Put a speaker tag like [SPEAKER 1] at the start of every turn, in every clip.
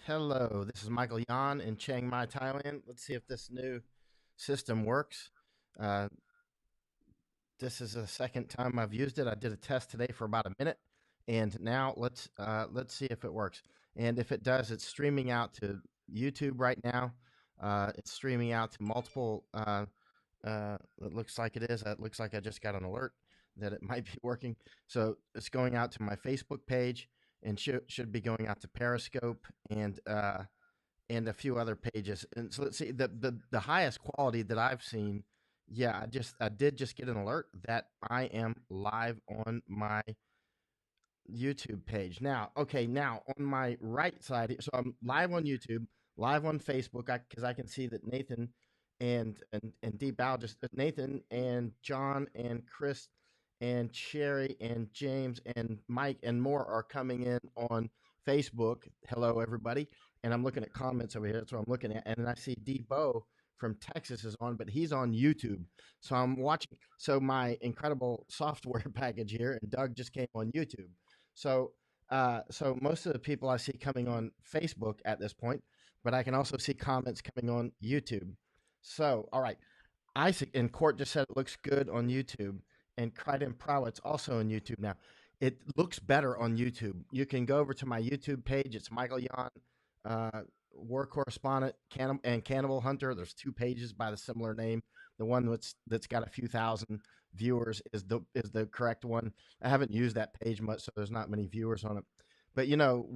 [SPEAKER 1] Hello, this is Michael.Yon in Chiang Mai, Thailand. Let's see if this new system works. Uh, this is the second time I've used it. I did a test today for about a minute, and now let's see if it works. And if it does, it's streaming out to YouTube right now. It's streaming out to multiple. It looks like it is. It looks like I just got an alert that it might be working. So it's going out to my Facebook page and should be going out to Periscope and a few other pages. And so let's see the highest quality that I've seen. Yeah, I did just get an alert that I am live on my YouTube page. Now, okay, now on my right side, so I'm live on YouTube, live on Facebook, because I can see that Nathan and Deep Al just Nathan and John and Chris and Sherry and James and Mike and more are coming in on Facebook. Hello, everybody. And I'm looking at comments over here. That's what I'm looking at. And then I see Debo from Texas is on, but he's on YouTube. So I'm watching. So my incredible software package here, and Doug just came on YouTube. So, so most of the people I see coming on Facebook at this point, but I can also see comments coming on YouTube. So, all right. Isaac in court just said it looks good on YouTube, and Crichton Prowit's also on YouTube now. It looks better on YouTube. You can go over to my YouTube page. It's Michael.Yon, War Correspondent, and Cannibal Hunter. There's two pages by the similar name. The one that's got a few thousand viewers is the correct one. I haven't used that page much, so there's not many viewers on it. But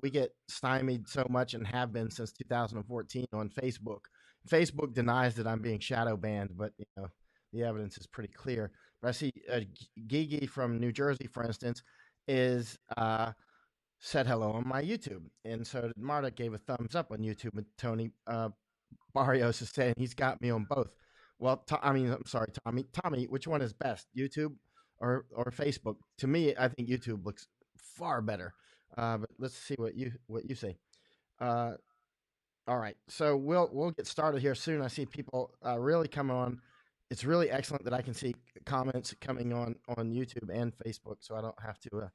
[SPEAKER 1] we get stymied so much and have been since 2014 on Facebook. Facebook denies that I'm being shadow banned, but the evidence is pretty clear. But I see Gigi from New Jersey, for instance, is said hello on my YouTube, and so Marta gave a thumbs up on YouTube. And Tony Barrios is saying he's got me on both. Well, I'm sorry, Tommy. Tommy, which one is best, YouTube or Facebook? To me, I think YouTube looks far better. But let's see what you say. All right, so we'll get started here soon. I see people really coming on. It's really excellent that I can see comments coming on YouTube and Facebook, so I don't have to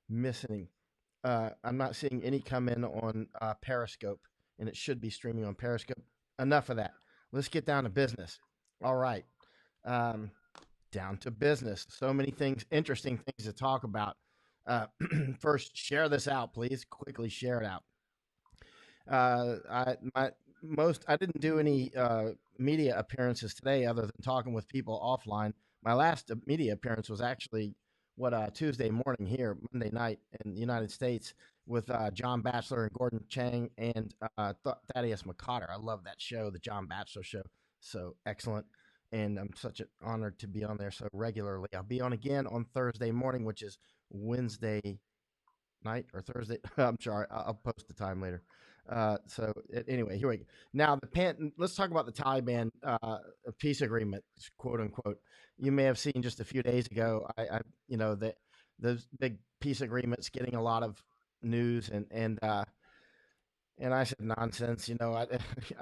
[SPEAKER 1] miss any. I'm not seeing any come in on Periscope, and it should be streaming on Periscope. Enough of that. Let's get down to business. All right, down to business. So many things, interesting things to talk about. First, share this out, please. Quickly share it out. I didn't do any media appearances today other than talking with people offline. My last media appearance was actually Tuesday morning here, Monday night in the United States with John Batchelor and Gordon Chang and Thaddeus McCotter. I love that show, the John Batchelor Show. So excellent. And I'm such an honor to be on there so regularly. I'll be on again on Thursday morning, which is Wednesday night or Thursday. I'm sorry. I'll post the time later. Anyway, here we go. Now let's talk about the Taliban peace agreement, quote unquote. You may have seen just a few days ago. That those big peace agreements getting a lot of news, and I said nonsense. I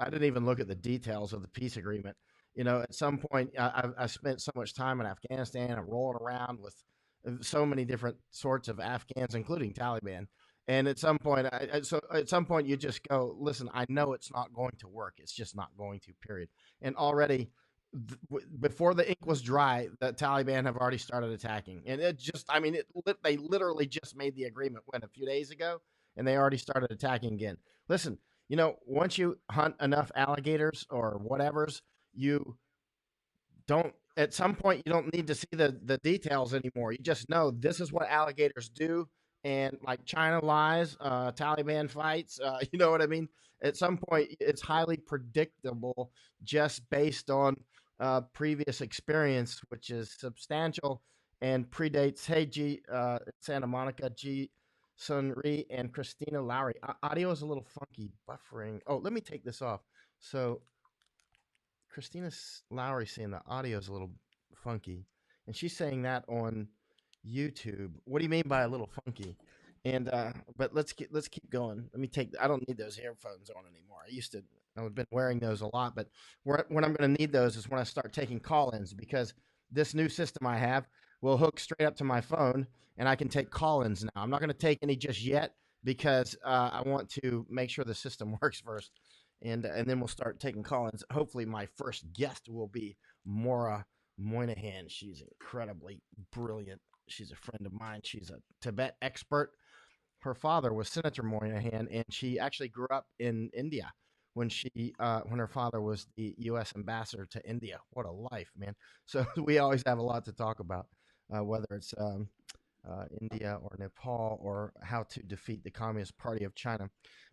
[SPEAKER 1] didn't even look at the details of the peace agreement. At some point, I spent so much time in Afghanistan and rolling around with so many different sorts of Afghans, including Taliban. And at some point, you just go, listen, I know it's not going to work. It's just not going to, period. And already, before the ink was dry, the Taliban have already started attacking. And they literally just made the agreement a few days ago, and they already started attacking again. Listen, once you hunt enough alligators or whatevers, at some point, you don't need to see the details anymore. You just know this is what alligators do. And like China lies, Taliban fights, you know what I mean? At some point, it's highly predictable just based on previous experience, which is substantial and predates, hey, Santa Monica, G. Sun Ri, and Christina Lowry. Audio is a little funky, buffering. Oh, let me take this off. So Christina Lowry saying the audio is a little funky, and she's saying that on YouTube. What do you mean by a little funky? And but let's keep going. I don't need those earphones on anymore. I've been wearing those a lot, but when I'm going to need those is when I start taking call-ins, because this new system I have will hook straight up to my phone and I can take call-ins now. I'm not going to take any just yet because I want to make sure the system works first, and then we'll start taking call-ins. Hopefully, my first guest will be Maura Moynihan. She's incredibly brilliant. She's a friend of mine. She's a Tibet expert. Her father was Senator Moynihan, and she actually grew up in India when her father was the U.S. ambassador to India. What a life, man! So we always have a lot to talk about, whether it's India or Nepal or how to defeat the Communist Party of China.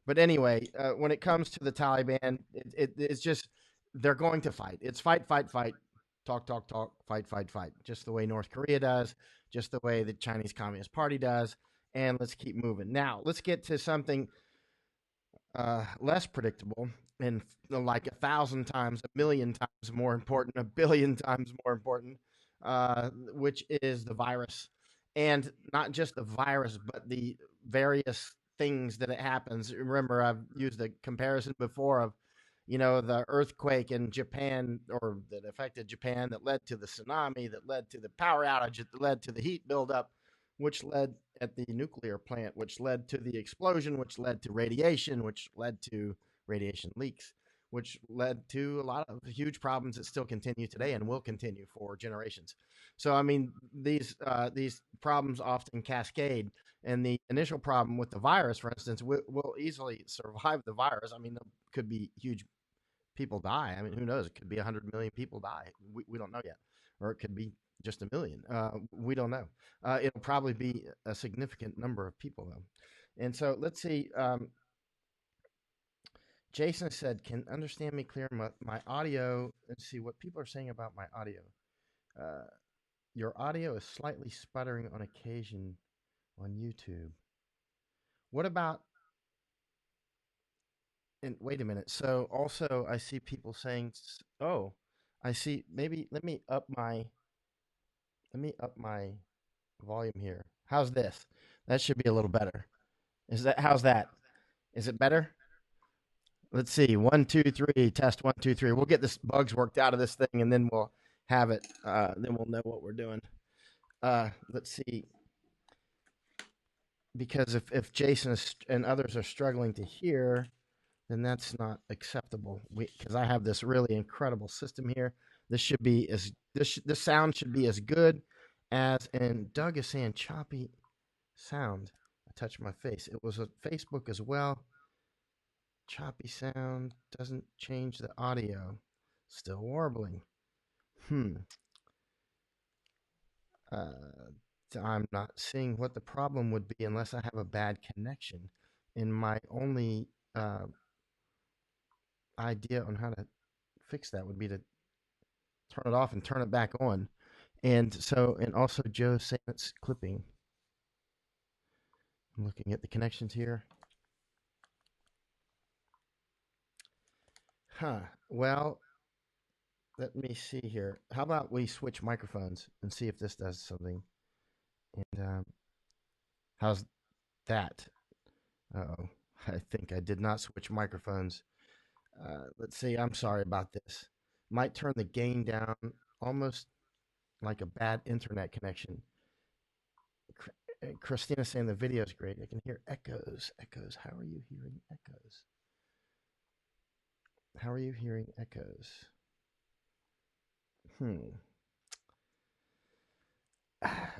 [SPEAKER 1] But anyway, when it comes to the Taliban, it's just they're going to fight. It's fight, fight, fight, talk, talk, talk, fight, fight, fight. Just the way North Korea does, just the way the Chinese Communist Party does. And let's keep moving. Now, let's get to something less predictable and like 1,000 times, 1,000,000 times more important, 1,000,000,000 times more important, which is the virus. And not just the virus, but the various things that it happens. Remember, I've used a comparison before of, the earthquake in Japan, or that affected Japan, that led to the tsunami, that led to the power outage, that led to the heat buildup, which led at the nuclear plant, which led to the explosion, which led to radiation, which led to radiation leaks, which led to a lot of huge problems that still continue today and will continue for generations. So, I mean, these problems often cascade. And the initial problem with the virus, for instance, will easily survive the virus. I mean, there could be huge people die. I mean, who knows? It could be 100 million people die. We don't know yet. Or it could be just a million. We don't know. It'll probably be a significant number of people, though. And so let's see. Jason said, can understand me clear my audio. Let's see what people are saying about my audio. Your audio is slightly sputtering on occasion on YouTube. What about, and wait a minute. So also I see people saying, oh, I see, maybe let me up my volume here. How's this? That should be a little better. How's that? Is it better? Let's see. 1, 2, 3. Test 1, 2, 3. We'll get this bugs worked out of this thing, and then we'll have it. Then we'll know what we're doing. Let's see. Because if Jason and others are struggling to hear, then that's not acceptable. Because I have this really incredible system here. This sound should be as good as, and Doug is saying choppy sound. I touched my face. It was a Facebook as well. Choppy sound doesn't change the audio. Still warbling. I'm not seeing what the problem would be unless I have a bad connection. And my only idea on how to fix that would be to turn it off and turn it back on. And also Joe saying it's clipping. I'm looking at the connections here. Well, let me see here. How about we switch microphones and see if this does something? And how's that? Uh-oh. I think I did not switch microphones. Let's see. I'm sorry about this. Might turn the gain down, almost like a bad internet connection. Christina's saying the video is great. I can hear echoes. Echoes. How are you hearing echoes? How are you hearing echoes?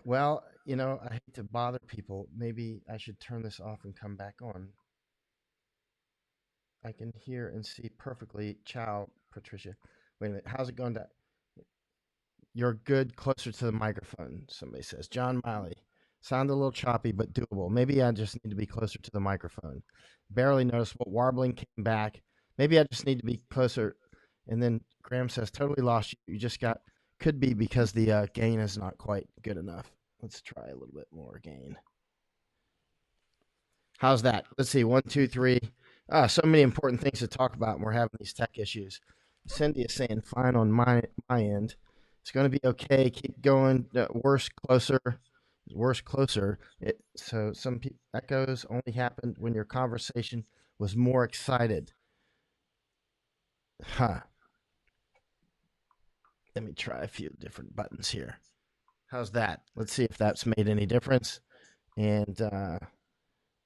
[SPEAKER 1] Well, I hate to bother people. Maybe I should turn this off and come back on. I can hear and see perfectly. Ciao, Patricia. Wait a minute. How's it going? You're good, closer to the microphone, somebody says. John Miley. Sound a little choppy, but doable. Maybe I just need to be closer to the microphone. Barely noticeable. Warbling came back. Maybe I just need to be closer. And then Graham says, totally lost you. You just could be because the gain is not quite good enough. Let's try a little bit more gain. How's that? Let's see. 1, 2, 3. So many important things to talk about when we're having these tech issues. Cindy is saying fine on my end. It's going to be okay. Keep going. Worse, closer. So some echoes only happened when your conversation was more excited. Let me try a few different buttons here. How's that? Let's see if that's made any difference. And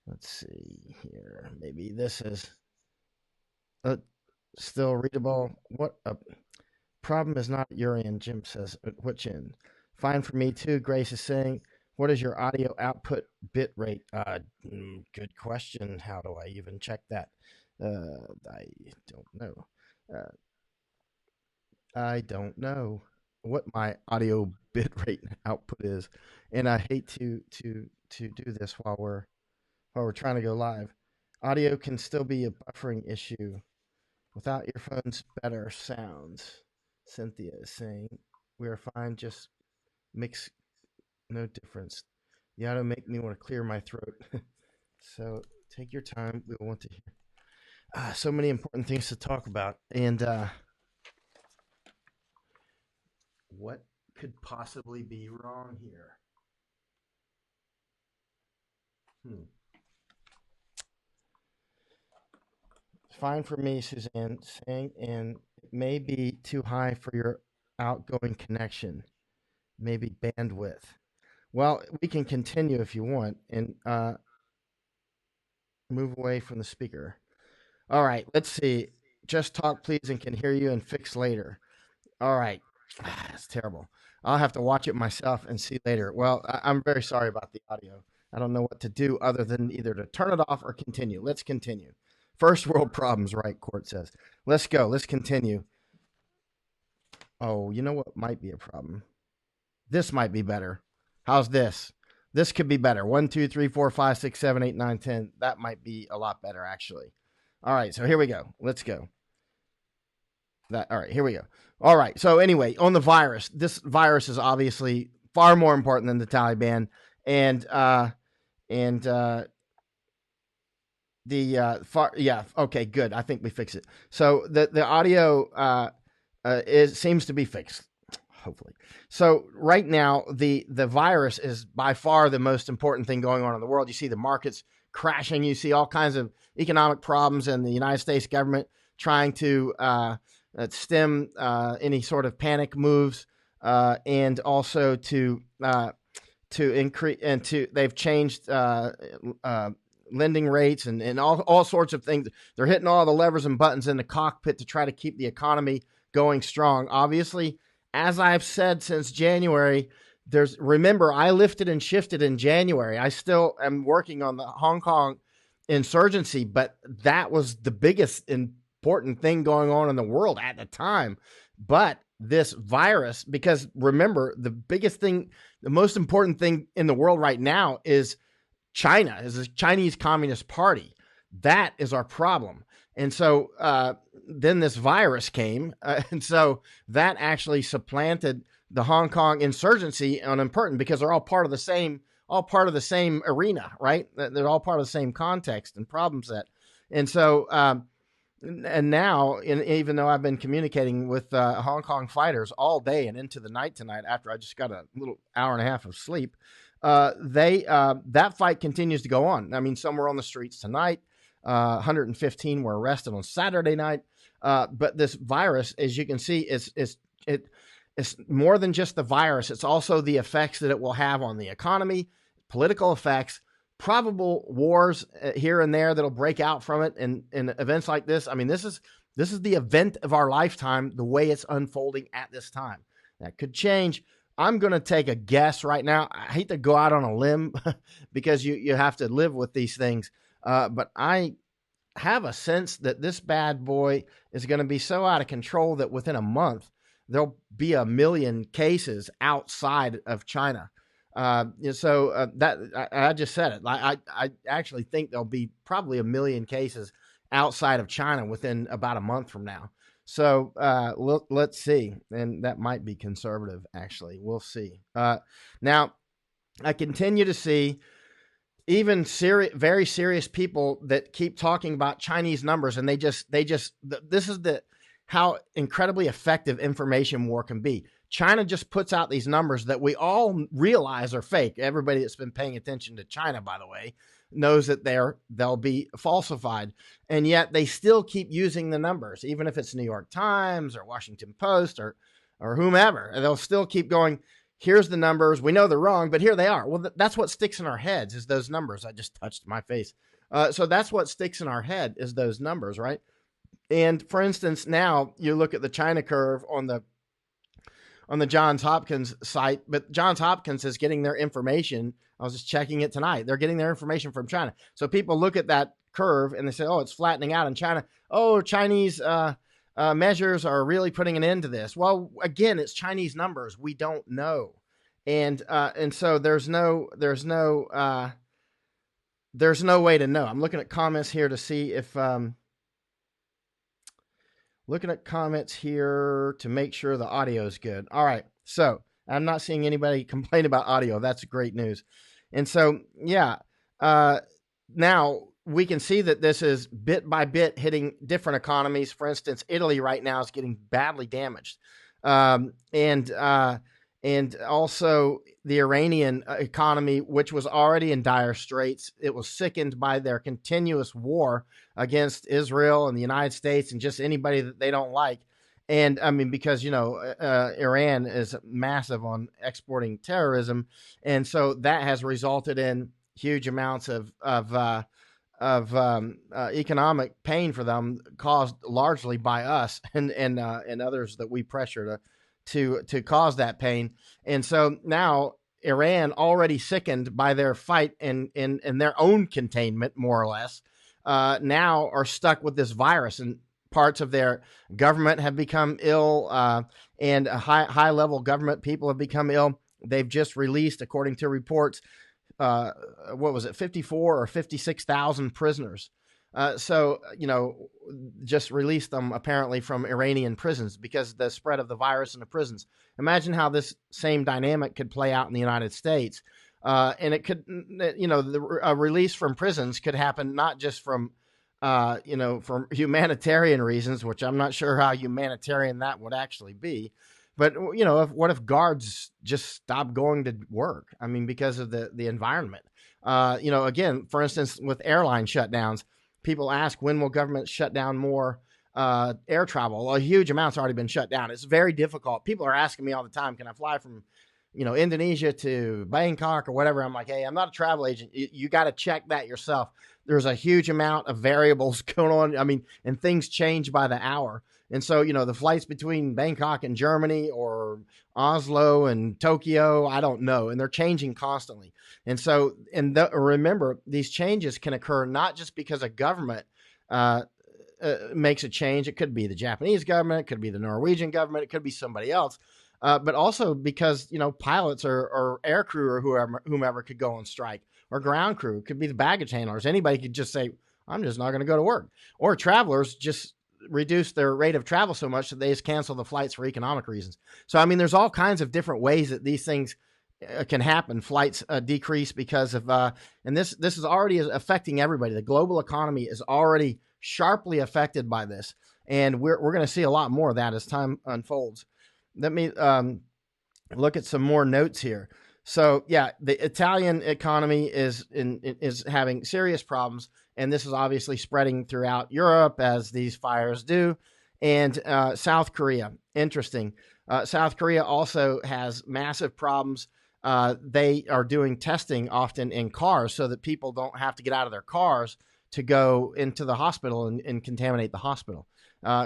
[SPEAKER 1] Let's see here. Maybe this is still readable. What a problem is not at your end, Jim says. At which end? Fine for me too. Grace is saying, what is your audio output bit rate? Good question. How do I even check that? I don't know. I don't know what my audio bit rate output is, and I hate to do this while we're trying to go live. Audio can still be a buffering issue. Without earphones, better sounds. Cynthia is saying we are fine. Just mix, no difference. The audio make me want to clear my throat. So take your time. We want to hear so many important things to talk about, and what could possibly be wrong here? Fine for me, Suzanne saying, and it may be too high for your outgoing connection, maybe bandwidth. Well, we can continue if you want, and move away from the speaker. All right, let's see. Just talk, please, and can hear you and fix later. All right. It's terrible. I'll have to watch it myself and see later. Well, I'm very sorry about the audio. I don't know what to do other than either to turn it off or continue. Let's continue. First world problems, right? Court says. Let's go. Let's continue. Oh, you know what might be a problem? This might be better. How's this? This could be better. 1, 2, 3, 4, 5, 6, 7, 8, 9, 10. That might be a lot better, actually. All right, so here we go. Let's go. All right, here we go. All right, so anyway, on the virus, this virus is obviously far more important than the Taliban, okay, good. I think we fixed it. So the audio seems to be fixed, hopefully. So right now, the virus is by far the most important thing going on in the world. You see the markets crashing. You see all kinds of economic problems, and the United States government trying to stem any sort of panic moves, and also to increase, and they've changed lending rates and all sorts of things. They're hitting all the levers and buttons in the cockpit to try to keep the economy going strong. Obviously, as I've said since January, remember, I lifted and shifted in January. I still am working on the Hong Kong insurgency, but that was the biggest important thing going on in the world at the time. But this virus, because remember, the biggest thing, the most important thing in the world right now is China, is the Chinese Communist Party. That is our problem. And so then this virus came, and so that actually supplanted the Hong Kong insurgency on important, because they're all part of the same arena, right? They're all part of the same context and problem set. And so and now, even though I've been communicating with Hong Kong fighters all day and into the night tonight, after I just got a little hour and a half of sleep, that fight continues to go on. I mean, some were on the streets tonight. 115 were arrested on Saturday night. But this virus, as you can see, it's more than just the virus. It's also the effects that it will have on the economy, political effects, probable wars here and there that'll break out from it, and events like this. I mean, this is the event of our lifetime, the way it's unfolding at this time. That could change. I'm going to take a guess right now. I hate to go out on a limb because you have to live with these things. But I have a sense that this bad boy is going to be so out of control that within a month, there'll be 1 million cases outside of China. That I just said it. I actually think there'll be probably 1 million cases outside of China within about a month from now. So let's see. And that might be conservative, actually. We'll see. Now, I continue to see even very serious people that keep talking about Chinese numbers, and this is how incredibly effective information war can be. China just puts out these numbers that we all realize are fake. Everybody that's been paying attention to China, by the way, knows that they'll be falsified, and yet they still keep using the numbers, even if it's New York Times or Washington Post or whomever. They'll still keep going. here's the numbers. We know they're wrong, but here they are. Well, that's what sticks in our heads is those numbers. I just touched my face. So that's what sticks in our head is those numbers, right? And for instance, now you look at the China curve on the Johns Hopkins site, but Johns Hopkins is getting their information. I was just checking it tonight. They're getting their information from China. So people look at that curve and they say, oh, it's flattening out in China. Oh, Chinese measures are really putting an end to this. Well, again, it's Chinese numbers. We don't know. And so there's no way to know. I'm looking at comments here to see if, looking at comments here to make sure the audio is good. All right. So I'm not seeing anybody complain about audio. That's great news. And so, yeah, now we can see that this is bit by bit hitting different economies. For instance, Italy right now is getting badly damaged. And also the Iranian economy, which was already in dire straits. It was sickened by their continuous war against Israel and the United States and just anybody that they don't like. And I mean, because, Iran is massive on exporting terrorism. And so that has resulted in huge amounts of economic pain for them, caused largely by us and others that we pressure to cause that pain. And so now Iran, already sickened by their fight and their own containment, more or less, now are stuck with this virus, and parts of their government have become ill, and high level government people have become ill. They've just released, according to reports, 54 or 56,000 prisoners. So, just released them apparently from Iranian prisons because of the spread of the virus in the prisons. Imagine how this same dynamic could play out in the United States. And it could, a release from prisons could happen not just from humanitarian reasons, which I'm not sure how humanitarian that would actually be. But, what if guards just stop going to work? I mean, because of the environment. Again, for instance, with airline shutdowns, people ask, when will government shut down more air travel? Well, a huge amount's already been shut down. It's very difficult. People are asking me all the time, can I fly from, Indonesia to Bangkok or whatever? I'm like, hey, I'm not a travel agent. You got to check that yourself. There's a huge amount of variables going on. I mean, and things change by the hour. And so, the flights between Bangkok and Germany or Oslo and Tokyo, I don't know. And they're changing constantly. And so, remember, these changes can occur not just because a government makes a change. It could be the Japanese government. It could be the Norwegian government. It could be somebody else. But also because, pilots or air crew or whomever could go on strike, or ground crew. It could be the baggage handlers. Anybody could just say, I'm just not going to go to work. Or travelers just reduce their rate of travel so much that they just cancel the flights for economic reasons. So, I mean, there's all kinds of different ways that these things can happen. Flights decrease because of, and this is already affecting everybody. The global economy is already sharply affected by this. And we're going to see a lot more of that as time unfolds. Let me look at some more notes here. So, yeah, the Italian economy is having serious problems, and this is obviously spreading throughout Europe as these fires do. And South Korea, interesting. South Korea also has massive problems. They are doing testing often in cars so that people don't have to get out of their cars to go into the hospital and contaminate the hospital,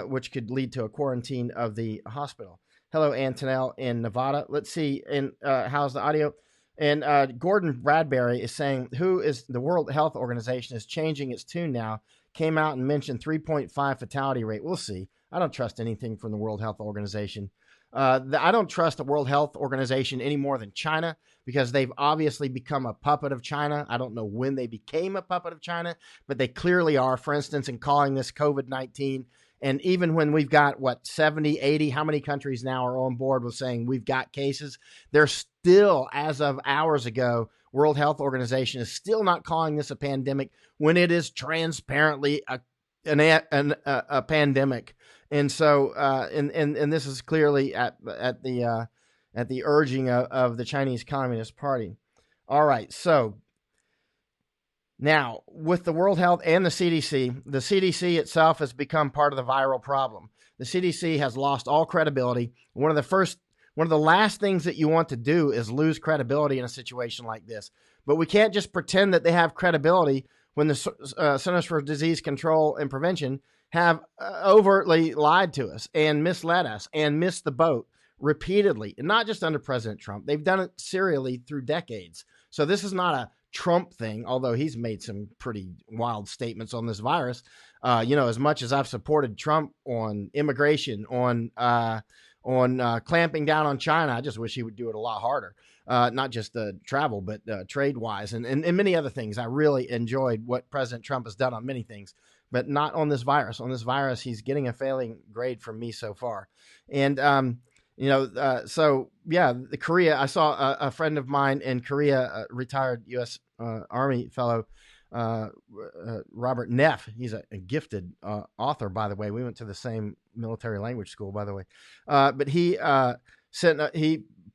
[SPEAKER 1] which could lead to a quarantine of the hospital. Hello, Antonelle in Nevada. Let's see. And how's the audio? And Gordon Bradbury is saying, who is the World Health Organization is changing its tune now. Came out and mentioned 3.5 fatality rate. We'll see. I don't trust anything from the World Health Organization. I don't trust the World Health Organization any more than China, because they've obviously become a puppet of China. I don't know when they became a puppet of China, but they clearly are. For instance, in calling this COVID-19. And even when we've got, 70, 80, how many countries now are on board with saying we've got cases? They're still, as of hours ago, World Health Organization is still not calling this a pandemic when it is transparently a pandemic. And so, and this is clearly at the urging of the Chinese Communist Party. All right, so now, with the World Health and the CDC itself has become part of the viral problem. The CDC has lost all credibility. One of the first One of the last things that you want to do is lose credibility in a situation like this. But we can't just pretend that they have credibility when the Centers for Disease Control and Prevention have overtly lied to us and misled us and missed the boat repeatedly, and not just under President Trump. They've done it serially through decades. So this is not a Trump thing, although he's made some pretty wild statements on this virus. As much as I've supported Trump on immigration, on clamping down on China, I just wish he would do it a lot harder. Not just the travel, but trade-wise and many other things. I really enjoyed what President Trump has done on many things, but not on this virus. On this virus, he's getting a failing grade from me so far. And, the Korea, I saw a friend of mine in Korea, retired U.S. Army fellow, Robert Neff. He's a gifted author, by the way. We went to the same military language school, by the way. But he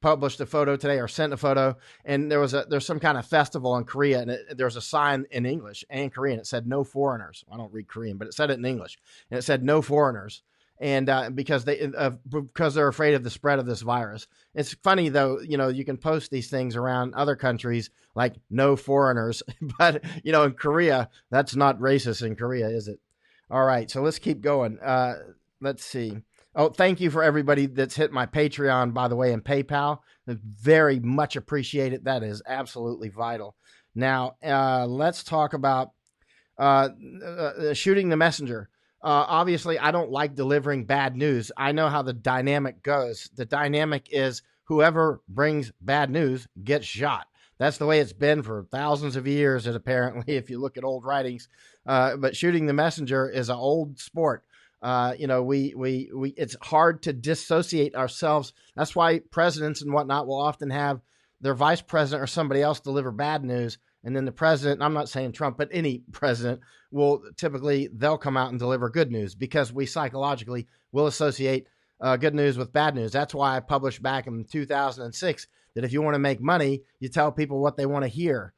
[SPEAKER 1] published a photo today, or sent a photo, and there's some kind of festival in Korea, and there was a sign in English and Korean. It said "No foreigners." I don't read Korean, but it said it in English, and it said "No foreigners." And because they're afraid of the spread of this virus. It's funny though, you can post these things around other countries like "No foreigners," but in Korea, that's not racist in Korea, is it? All right, so let's keep going. Let's see. Oh, thank you for everybody that's hit my Patreon, by the way, and PayPal. Very much appreciate it. That is absolutely vital. Now, let's talk about shooting the messenger. Obviously, I don't like delivering bad news. I know how the dynamic goes. The dynamic is whoever brings bad news gets shot. That's the way it's been for thousands of years, and apparently, if you look at old writings. But shooting the messenger is an old sport. It's hard to dissociate ourselves. That's why presidents and whatnot will often have their vice president or somebody else deliver bad news. And then the president, I'm not saying Trump, but any president they'll come out and deliver good news, because we psychologically will associate good news with bad news. That's why I published back in 2006 that if you want to make money, you tell people what they want to hear.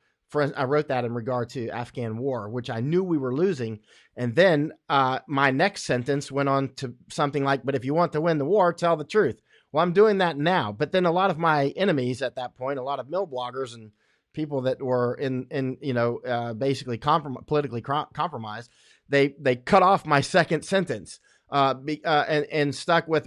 [SPEAKER 1] I wrote that in regard to Afghan war, which I knew we were losing. And then my next sentence went on to something like, but if you want to win the war, tell the truth. Well, I'm doing that now. But then a lot of my enemies at that point, a lot of mill bloggers and people that were basically politically compromised, they cut off my second sentence and stuck with,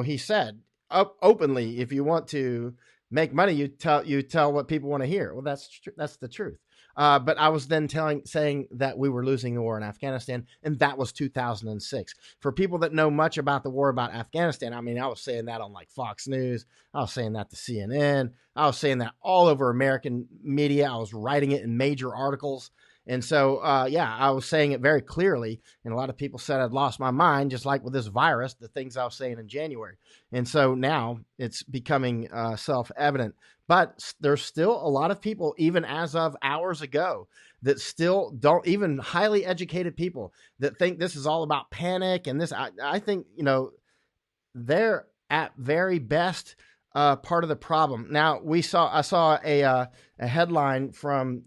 [SPEAKER 1] he said openly, if you want to make money, you tell what people want to hear. Well, that's the truth. But I was then saying that we were losing the war in Afghanistan, and that was 2006. For people that know much about the war about Afghanistan, I mean, I was saying that on like Fox News. I was saying that to CNN. I was saying that all over American media. I was writing it in major articles. And so, I was saying it very clearly, and a lot of people said I'd lost my mind, just like with this virus, the things I was saying in January. And so now it's becoming self-evident. But there's still a lot of people, even as of hours ago, that still don't, even highly educated people that think this is all about panic. And this, I think, they're at very best part of the problem. Now, I saw a headline from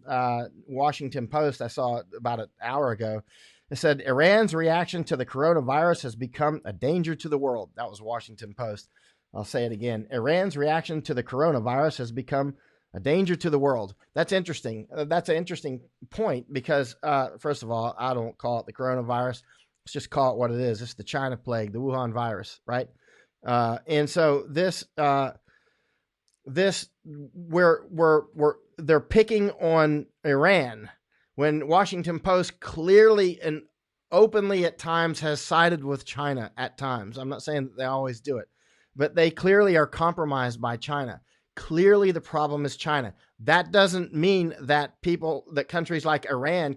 [SPEAKER 1] Washington Post. I saw it about an hour ago. It said, Iran's reaction to the coronavirus has become a danger to the world. That was Washington Post. I'll say it again. Iran's reaction to the coronavirus has become a danger to the world. That's interesting. That's an interesting point because, first of all, I don't call it the coronavirus. Let's just call it what it is. It's the China plague, the Wuhan virus, right? And so they're picking on Iran when Washington Post clearly and openly at times has sided with China at times. I'm not saying that they always do it, but they clearly are compromised by China. Clearly the problem is China. That doesn't mean that countries like Iran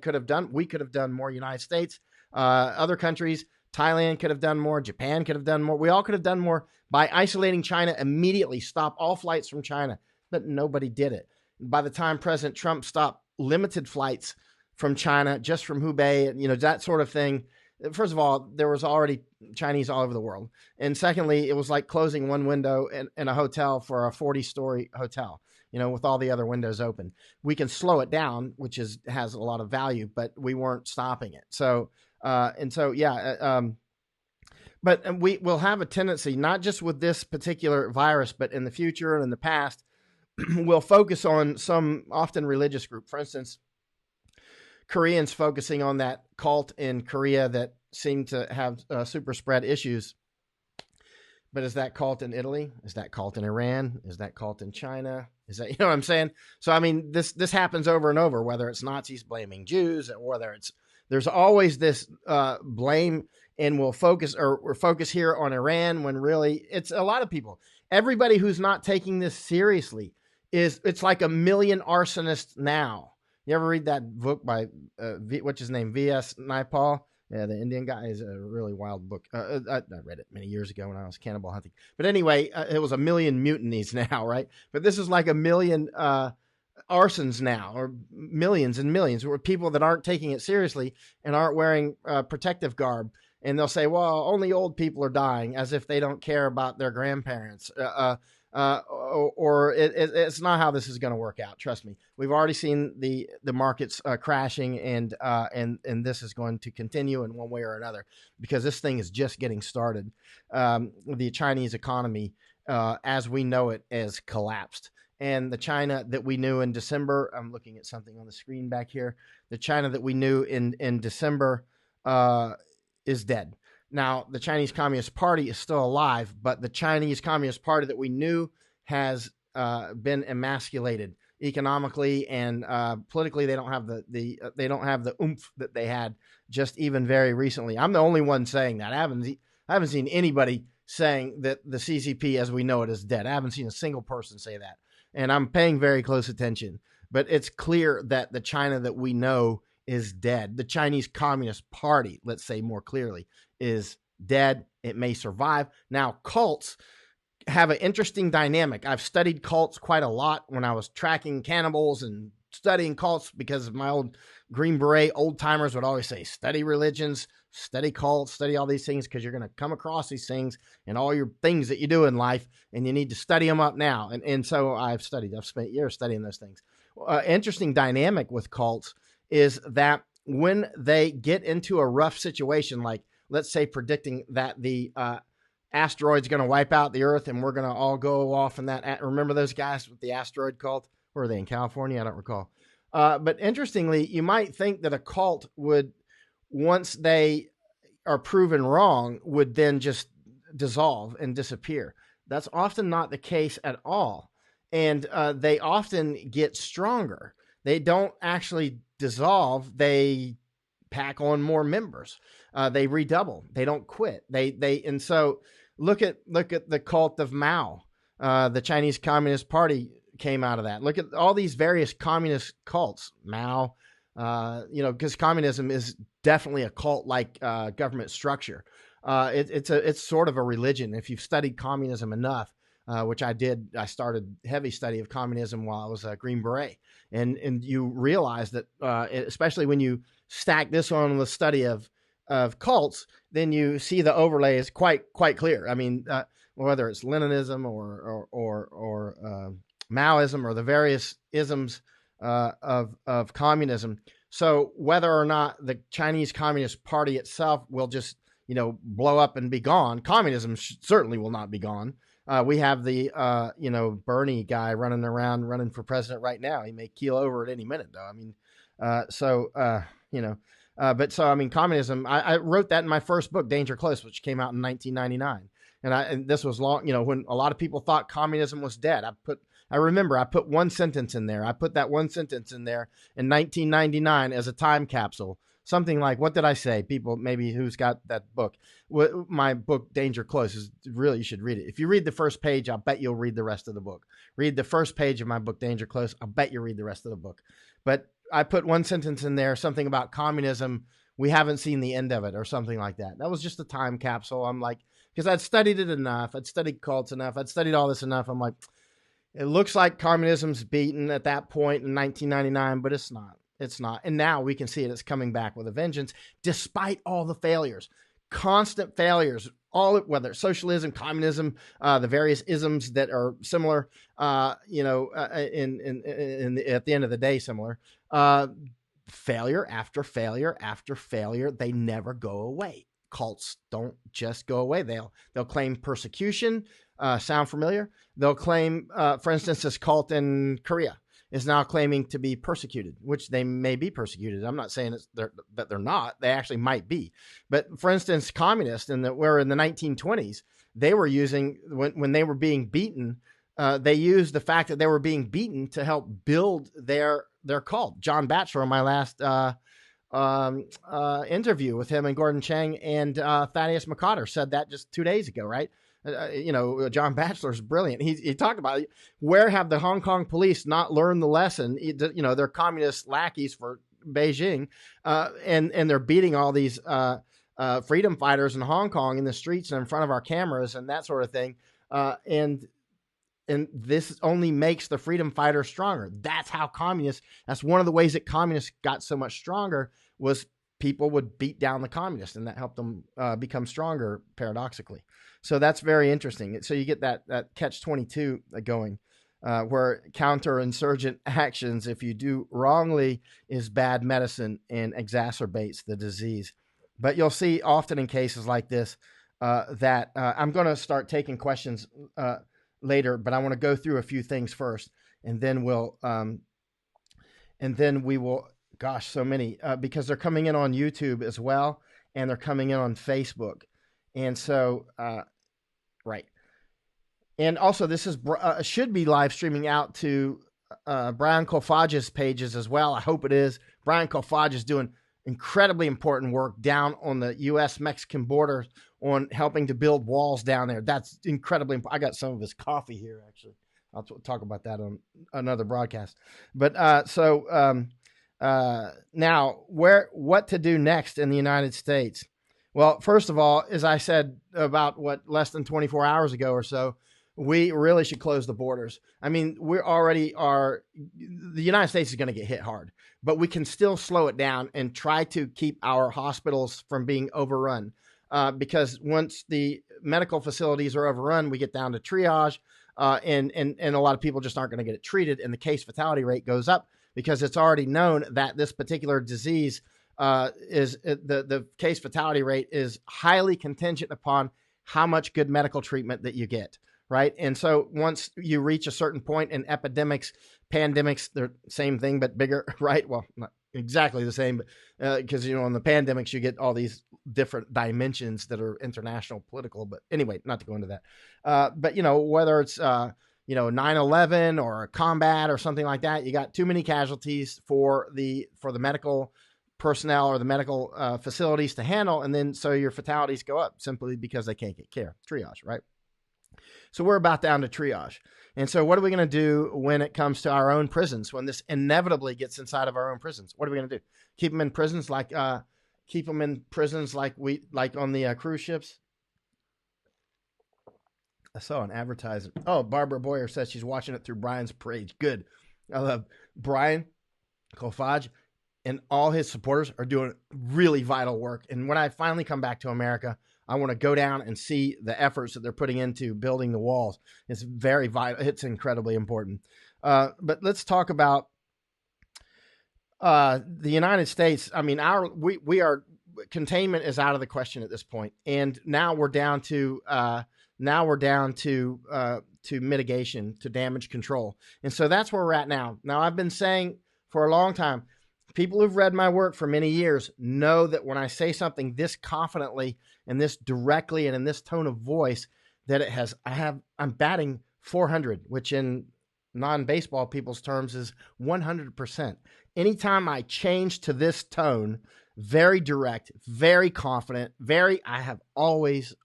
[SPEAKER 1] we could have done more, United States, other countries, Thailand could have done more, Japan could have done more. We all could have done more by isolating China immediately, stop all flights from China, but nobody did it. By the time President Trump stopped limited flights from China, just from Hubei, that sort of thing. First of all, there was already Chinese all over the world. And secondly, it was like closing one window in a hotel for a 40-story hotel, with all the other windows open. We can slow it down, which has a lot of value, but we weren't stopping it. So, But we will have a tendency, not just with this particular virus, but in the future and in the past, we'll focus on some often religious group. For instance, Koreans focusing on that cult in Korea that seemed to have super spread issues. But is that cult in Italy? Is that cult in Iran? Is that cult in China? Is that, you know what I'm saying? So, I mean, this happens over and over, whether it's Nazis blaming Jews or whether it's, there's always this blame, and we'll focus here on Iran when really it's a lot of people. Everybody who's not taking this seriously it's like a million arsonists now. You ever read that book by, what's his name? V.S. Naipaul? Yeah, the Indian guy is a really wild book. I read it many years ago when I was cannibal hunting. But anyway, it was a million mutinies now, right? But this is like a million arsons now, or millions and millions, where people that aren't taking it seriously and aren't wearing protective garb. And they'll say, well, only old people are dying, as if they don't care about their grandparents. It's not how this is going to work out. Trust me. We've already seen the markets crashing, and this is going to continue in one way or another, because this thing is just getting started. The Chinese economy, as we know it, has collapsed. And the China that we knew in December, I'm looking at something on the screen back here. The China that we knew in December is dead. Now, the Chinese Communist Party is still alive, but the Chinese Communist Party that we knew has been emasculated economically and politically. They don't have the oomph that they had just even very recently. I'm the only one saying that. I haven't seen anybody saying that the CCP as we know it is dead. I haven't seen a single person say that, and I'm paying very close attention. But it's clear that the China that we know is dead. The Chinese Communist Party, let's say more clearly, is dead. It may survive. Now, cults have an interesting dynamic. I've studied cults quite a lot when I was tracking cannibals and studying cults, because my old Green Beret old timers would always say, study religions, study cults, study all these things, because you're going to come across these things and all your things that you do in life, and you need to study them up now. And so I've spent years studying those things. Interesting dynamic with cults is that when they get into a rough situation, like let's say predicting that the asteroid's going to wipe out the Earth and we're going to all go off in that. Remember those guys with the asteroid cult? Where are they, in California? I don't recall. But interestingly, you might think that a cult would, once they are proven wrong, would then just dissolve and disappear. That's often not the case at all. And they often get stronger. They don't actually dissolve. They pack on more members. They redouble. They don't quit. And so look at the cult of Mao. The Chinese Communist Party came out of that. Look at all these various communist cults. Mao, because communism is definitely a cult-like government structure. It's sort of a religion. If you've studied communism enough, which I did. I started heavy study of communism while I was a Green Beret. And you realize that, especially when you stack this on the study of cults, then you see the overlay is quite clear. I mean, whether it's Leninism or Maoism or the various isms of communism. So whether or not the Chinese Communist Party itself will just blow up and be gone, communism certainly will not be gone. We have the, Bernie guy running for president right now. He may keel over at any minute, though. I mean, communism, I wrote that in my first book, Danger Close, which came out in 1999. And this was long, when a lot of people thought communism was dead. I remember I put one sentence in there. I put that one sentence in there in 1999 as a time capsule. Something like, what did I say? People maybe who's got that book. My book, Danger Close, is really, you should read it. If you read the first page, I'll bet you'll read the rest of the book. Read the first page of my book, Danger Close. I'll bet you'll read the rest of the book. But I put one sentence in there, something about communism. We haven't seen the end of it, or something like that. That was just a time capsule. I'm like, because I'd studied it enough. I'd studied cults enough. I'd studied all this enough. I'm like, it looks like communism's beaten at that point in 1999, but it's not. It's not. And now we can see it. It's coming back with a vengeance, despite all the failures, constant failures, whether it's socialism, communism, the various isms that are similar, at the end of the day, similar, failure after failure after failure. They never go away. cults don't just go away. They'll claim persecution. Sound familiar? They'll claim, for instance, this cult in Korea is now claiming to be persecuted, which they may be persecuted. I'm not saying that they're not. They actually might be. But for instance, communists were in the 1920s, they were using, when they were being beaten, they used the fact that they were being beaten to help build their cult. John Batchelor, in my last interview with him and Gordon Chang and Thaddeus McCotter, said that just 2 days ago, right? John Batchelor's brilliant. He talked about where have the Hong Kong police not learned the lesson? They're communist lackeys for Beijing, and they're beating all these freedom fighters in Hong Kong in the streets and in front of our cameras and that sort of thing. And this only makes the freedom fighters stronger. That's one of the ways that communists got so much stronger, was people would beat down the communists, and that helped them become stronger, paradoxically. So that's very interesting. So you get that catch-22 going, where counterinsurgent actions, if you do wrongly, is bad medicine and exacerbates the disease. But you'll see often in cases like this that I'm going to start taking questions later, but I want to go through a few things first, and then we will. Gosh, so many because they're coming in on YouTube as well, and they're coming in on Facebook, and so right. And also, this is should be live streaming out to Brian Kolfage's pages as well. I hope it is. Brian Kolfage is doing incredibly important work down on the U.S.-Mexican border on helping to build walls down there. That's incredibly important. I got some of his coffee here, actually. I'll talk about that on another broadcast. But now, what to do next in the United States? Well, first of all, as I said about less than 24 hours ago or so, we really should close the borders. I mean, the United States is going to get hit hard, but we can still slow it down and try to keep our hospitals from being overrun. Because once the medical facilities are overrun, we get down to triage, and a lot of people just aren't going to get it treated, and the case fatality rate goes up, because it's already known that this particular disease the case fatality rate is highly contingent upon how much good medical treatment that you get, right? And so once you reach a certain point in epidemics, pandemics, they're same thing but bigger, right? Well, not exactly the same, because in the pandemics you get all these different dimensions that are international, political. But anyway, not to go into that. But whether it's 9/11 or combat or something like that, you got too many casualties for the medical personnel or the medical facilities to handle, and then so your fatalities go up simply because they can't get care. Triage, right? So we're about down to triage. And so what are we going to do when it comes to our own prisons, when this inevitably gets inside of our own prisons? What are we going to do? Keep them in prisons like on the cruise ships? I saw an advertisement. Oh, Barbara Boyer says she's watching it through Brian's page. Good. I love Brian Kolfage, and all his supporters are doing really vital work. And when I finally come back to America, I want to go down and see the efforts that they're putting into building the walls. It's very vital. It's incredibly important. But let's talk about the United States. I mean, containment is out of the question at this point, and now we're down to mitigation, to damage control. And so that's where we're at now. Now, I've been saying for a long time, people who've read my work for many years know that when I say something this confidently and this directly and in this tone of voice, that I'm batting 400, which in non-baseball people's terms is 100%. Anytime I change to this tone, very direct, very confident, I have always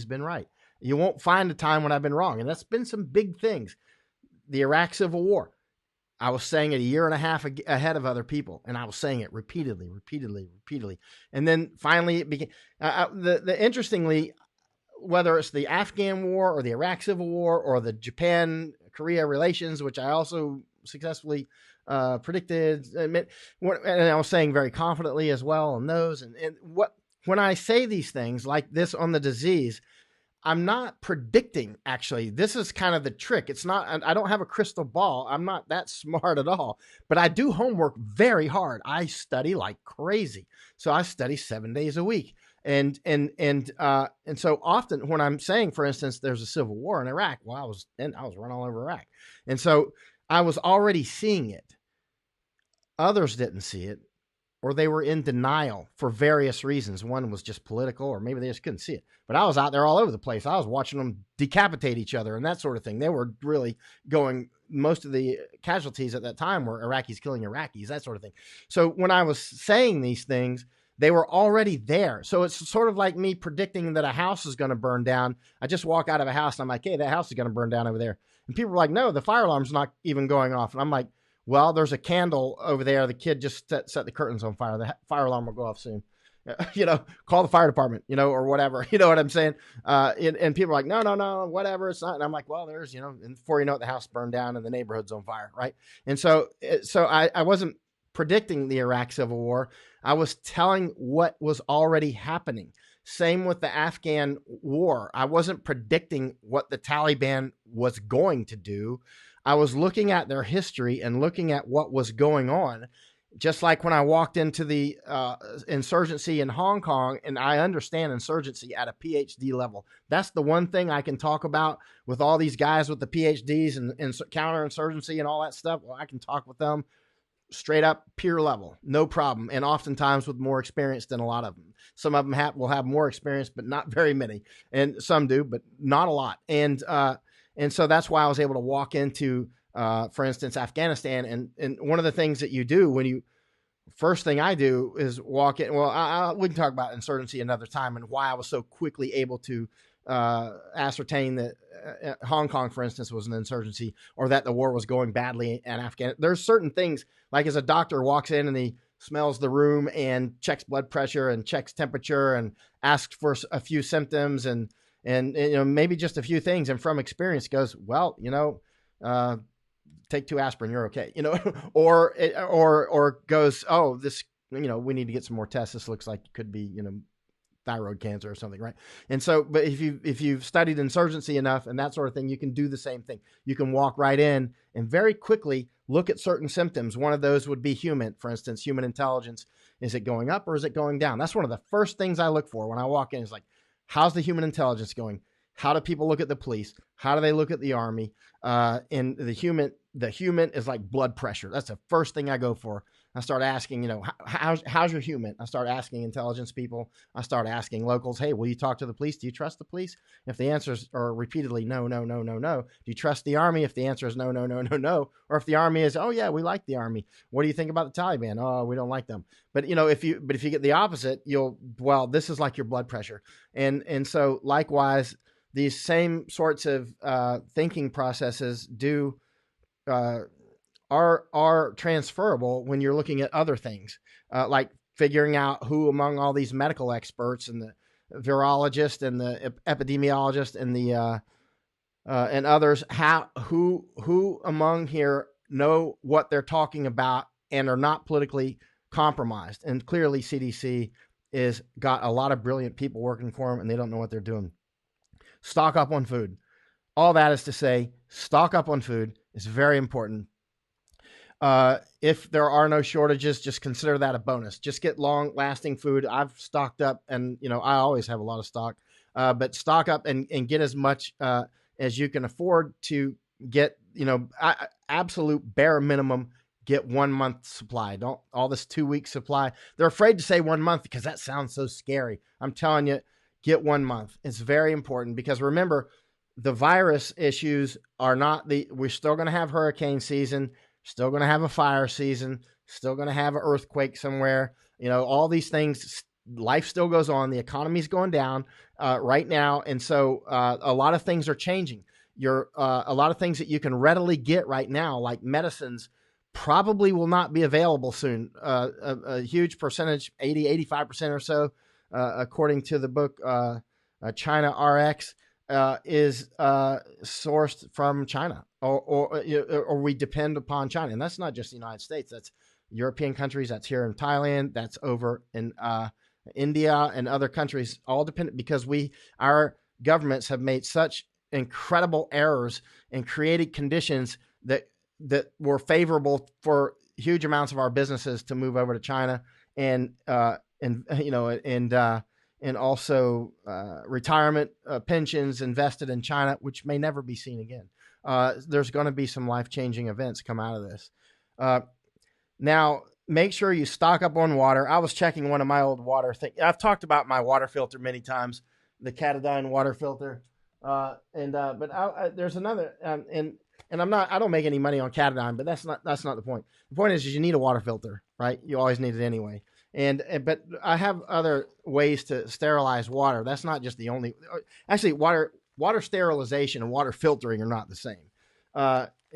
[SPEAKER 1] been right. You won't find a time when I've been wrong. And that's been some big things. The Iraq Civil War, I was saying it a year and a half ahead of other people, and I was saying it repeatedly. And then finally it became, interestingly, whether it's the Afghan War or the Iraq Civil War or the Japan-Korea relations, which I also successfully predicted, and I was saying very confidently as well on those. And when I say these things like this on the disease, I'm not predicting, actually. This is kind of the trick. It's not, I don't have a crystal ball. I'm not that smart at all, but I do homework very hard. I study like crazy. So I study 7 days a week. And so often when I'm saying, for instance, there's a civil war in Iraq, well, I was run all over Iraq. And so I was already seeing it. Others didn't see it, or they were in denial for various reasons. One was just political, or maybe they just couldn't see it. But I was out there all over the place. I was watching them decapitate each other and that sort of thing. They were really going, most of the casualties at that time were Iraqis killing Iraqis, that sort of thing. So when I was saying these things, they were already there. So it's sort of like me predicting that a house is going to burn down. I just walk out of a house and I'm like, hey, that house is going to burn down over there. And people are like, no, the fire alarm's not even going off. And I'm like, well, there's a candle over there. The kid just set the curtains on fire. The fire alarm will go off soon. Call the fire department, or whatever. You know what I'm saying? And people are like, no, whatever. It's not. And I'm like, well, there's, and before you know it, the house burned down and the neighborhood's on fire. Right. And so I wasn't predicting the Iraq civil war. I was telling what was already happening. Same with the Afghan war. I wasn't predicting what the Taliban was going to do. I was looking at their history and looking at what was going on. Just like when I walked into the insurgency in Hong Kong, and I understand insurgency at a PhD level. That's the one thing I can talk about with all these guys with the PhDs and counterinsurgency and all that stuff. Well, I can talk with them straight up peer level, no problem. And oftentimes with more experience than a lot of them. Some of them will have more experience, but not very many. And some do, but not a lot. And so that's why I was able to walk into, for instance, Afghanistan. And one of the things that you do first thing I do is walk in. Well, we can talk about insurgency another time and why I was so quickly able to ascertain that Hong Kong, for instance, was an insurgency, or that the war was going badly in Afghanistan. There's certain things, like as a doctor walks in and he smells the room and checks blood pressure and checks temperature and asks for a few symptoms and maybe just a few things, and from experience goes, well, take 2 aspirin, you're okay, or goes, oh, this, we need to get some more tests. This looks like it could be, thyroid cancer or something, right? And so, but if you've studied insurgency enough and that sort of thing, you can do the same thing. You can walk right in and very quickly look at certain symptoms. One of those would be human, for instance, human intelligence. Is it going up or is it going down? That's one of the first things I look for when I walk in. Is like, how's the human intelligence going? How do people look at the police? How do they look at the army? And the human is like blood pressure. That's the first thing I go for. I start asking, how's your human? I start asking intelligence people. I start asking locals, hey, will you talk to the police? Do you trust the police? If the answers are repeatedly no, no, no, no, no. Do you trust the army? If the answer is no, no, no, no, no. Or if the army is, oh yeah, we like the army. What do you think about the Taliban? Oh, we don't like them. But if you get the opposite, this is like your blood pressure. And so likewise, these same sorts of thinking processes are transferable when you're looking at other things, like figuring out who among all these medical experts and the virologist and the epidemiologist and the and others, who among here know what they're talking about and are not politically compromised. And clearly CDC is got a lot of brilliant people working for them, and they don't know what they're doing. Stock up on food. All that is to say, stock up on food is very important. If there are no shortages, just consider that a bonus. Just get long-lasting food. I've stocked up, and I always have a lot of stock. But stock up and get as much as you can afford to get. Absolute bare minimum. Get 1 month supply. Don't all this 2 week supply. They're afraid to say 1 month because that sounds so scary. I'm telling you, get 1 month. It's very important because remember, the virus issues are not we're still going to have hurricane season, still going to have a fire season, still going to have an earthquake somewhere. All these things, life still goes on. The economy's going down right now. And so a lot of things are changing. A lot of things that you can readily get right now, like medicines, probably will not be available soon. A huge percentage, 80-85% or so, according to the book China RX, is sourced from China, or we depend upon China. And that's not just the United States. That's European countries. That's here in Thailand. That's over in India and other countries, all dependent because our governments have made such incredible errors and created conditions that were favorable for huge amounts of our businesses to move over to China and and also retirement pensions invested in China, which may never be seen again. There's going to be some life-changing events come out of this. Now, make sure you stock up on water. I was checking one of my old water things. I've talked about my water filter many times, the Katadyn water filter. But there's another, and I don't make any money on Katadyn, but that's not the point. The point is you need a water filter, right? You always need it anyway. But I have other ways to sterilize water. That's not just the only, actually water sterilization and water filtering are not the same.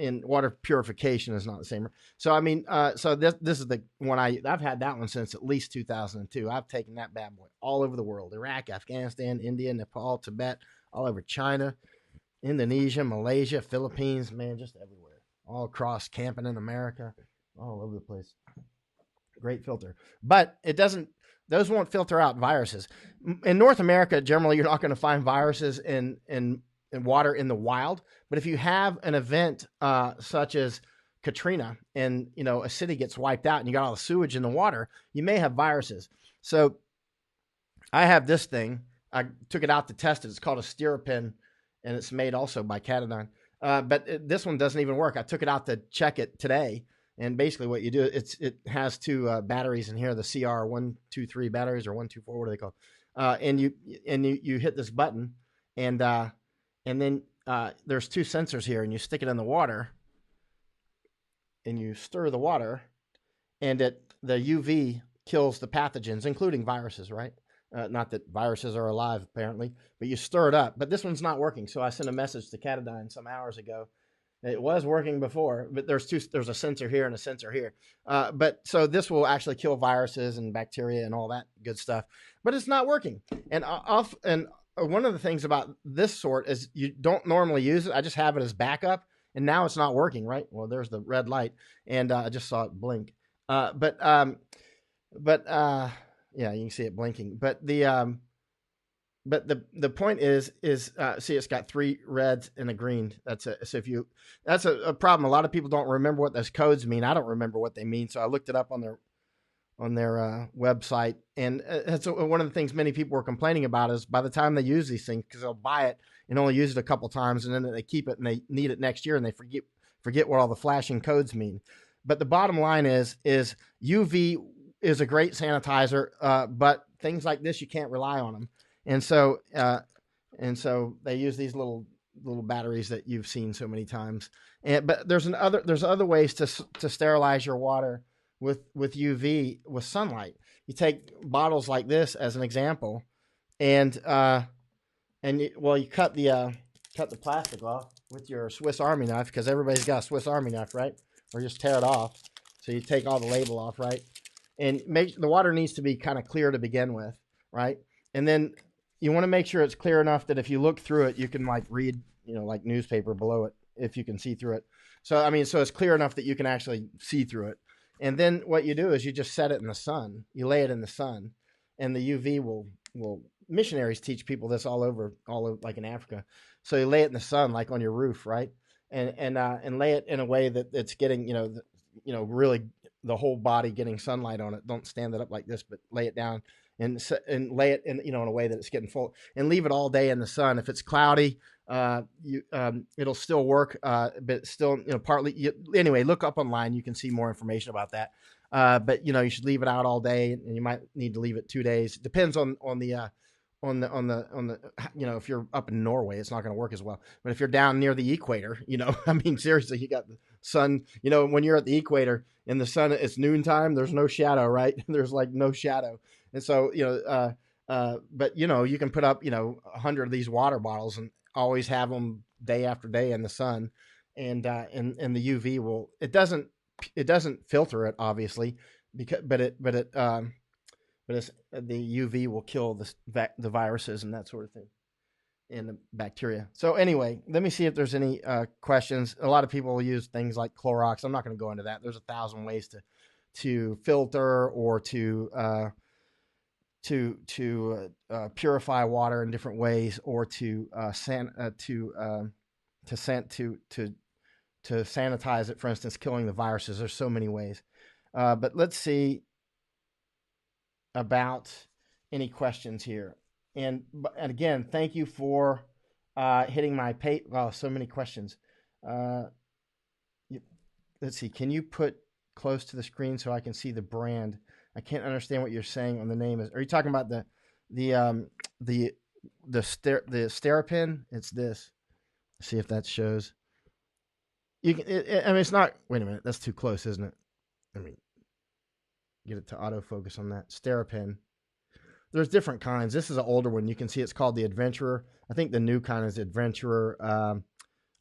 [SPEAKER 1] And water purification is not the same. So, I mean, so this is the one I've had that one since at least 2002. I've taken that bad boy all over the world: Iraq, Afghanistan, India, Nepal, Tibet, all over China, Indonesia, Malaysia, Philippines, man, just everywhere, all across, camping in America, all over the place. Great filter, but those won't filter out viruses. In North America, generally, you're not going to find viruses in water in the wild. But if you have an event such as Katrina and, a city gets wiped out and you got all the sewage in the water, you may have viruses. So I have this thing. I took it out to test it. It's called a Sterapin, and it's made also by Katadyn. But this one doesn't even work. I took it out to check it today. And basically what you do, it has two batteries in here, the CR123 batteries, or 124, what are they called? And you hit this button, and then there's two sensors here, and you stick it in the water, and you stir the water, and the UV kills the pathogens, including viruses, right? Not that viruses are alive, apparently, but you stir it up. But this one's not working, so I sent a message to Katadyn some hours ago. It was working before, but there's a sensor here and a sensor here. But so this will actually kill viruses and bacteria and all that good stuff. But it's not working. And one of the things about this sort is you don't normally use it. I just have it as backup, and now it's not working, right? Well, there's the red light, and I just saw it blink. Yeah, you can see it blinking. But the point is see, it's got three reds and a green. That's a problem. A lot of people don't remember what those codes mean. I don't remember what they mean, so I looked it up on their website. And that's one of the things many people were complaining about is by the time they use these things, because they'll buy it and only use it a couple times, and then they keep it and they need it next year, and they forget what all the flashing codes mean. But the bottom line is UV is a great sanitizer, but things like this, you can't rely on them. And so they use these little batteries that you've seen so many times. But there's other ways to sterilize your water with UV with sunlight. You take bottles like this as an example, and you cut the plastic off with your Swiss Army knife, because everybody's got a Swiss Army knife, right? Or just tear it off. So you take all the label off, right? And the water needs to be kind of clear to begin with, right? And then you want to make sure it's clear enough that if you look through it, you can read, like newspaper below it, if you can see through it. So it's clear enough that you can actually see through it. And then what you do is you just set it in the sun. You lay it in the sun, and the UV will missionaries teach people this all over like in Africa. So you lay it in the sun, like on your roof, right? And lay it in a way that it's getting, really the whole body getting sunlight on it. Don't stand it up like this, but lay it down and lay it in a way that it's getting full, and leave it all day in the sun. If it's cloudy, it'll still work, but still, partly. Anyway, look up online. You can see more information about that. But you should leave it out all day, and you might need to leave it 2 days. It depends on the if you're up in Norway, it's not going to work as well. But if you're down near the equator, seriously, you got the sun. When you're at the equator in the sun, it's noontime. There's no shadow, right? There's no shadow. And so, but you can put up, 100 of these water bottles and always have them day after day in the sun, and the UV it doesn't filter it, obviously, but the UV will kill the viruses and that sort of thing, and the bacteria. So anyway, let me see if there's any questions. A lot of people will use things like Clorox. I'm not going to go into that. There's 1,000 ways to filter or to purify water in different ways, or to sanitize it. For instance, killing the viruses. There's so many ways. But let's see about any questions here. And again, thank you for hitting my pay. Wow, so many questions. Let's see. Can you put close to the screen so I can see the brand? I can't understand what you're saying on the name. Are you talking about the Sterapin? It's this. Let's see if that shows. You can. I mean, it's not. Wait a minute. That's too close, isn't it? I mean, get it to autofocus on that Sterapin. There's different kinds. This is an older one. You can see it's called the Adventurer. I think the new kind is Adventurer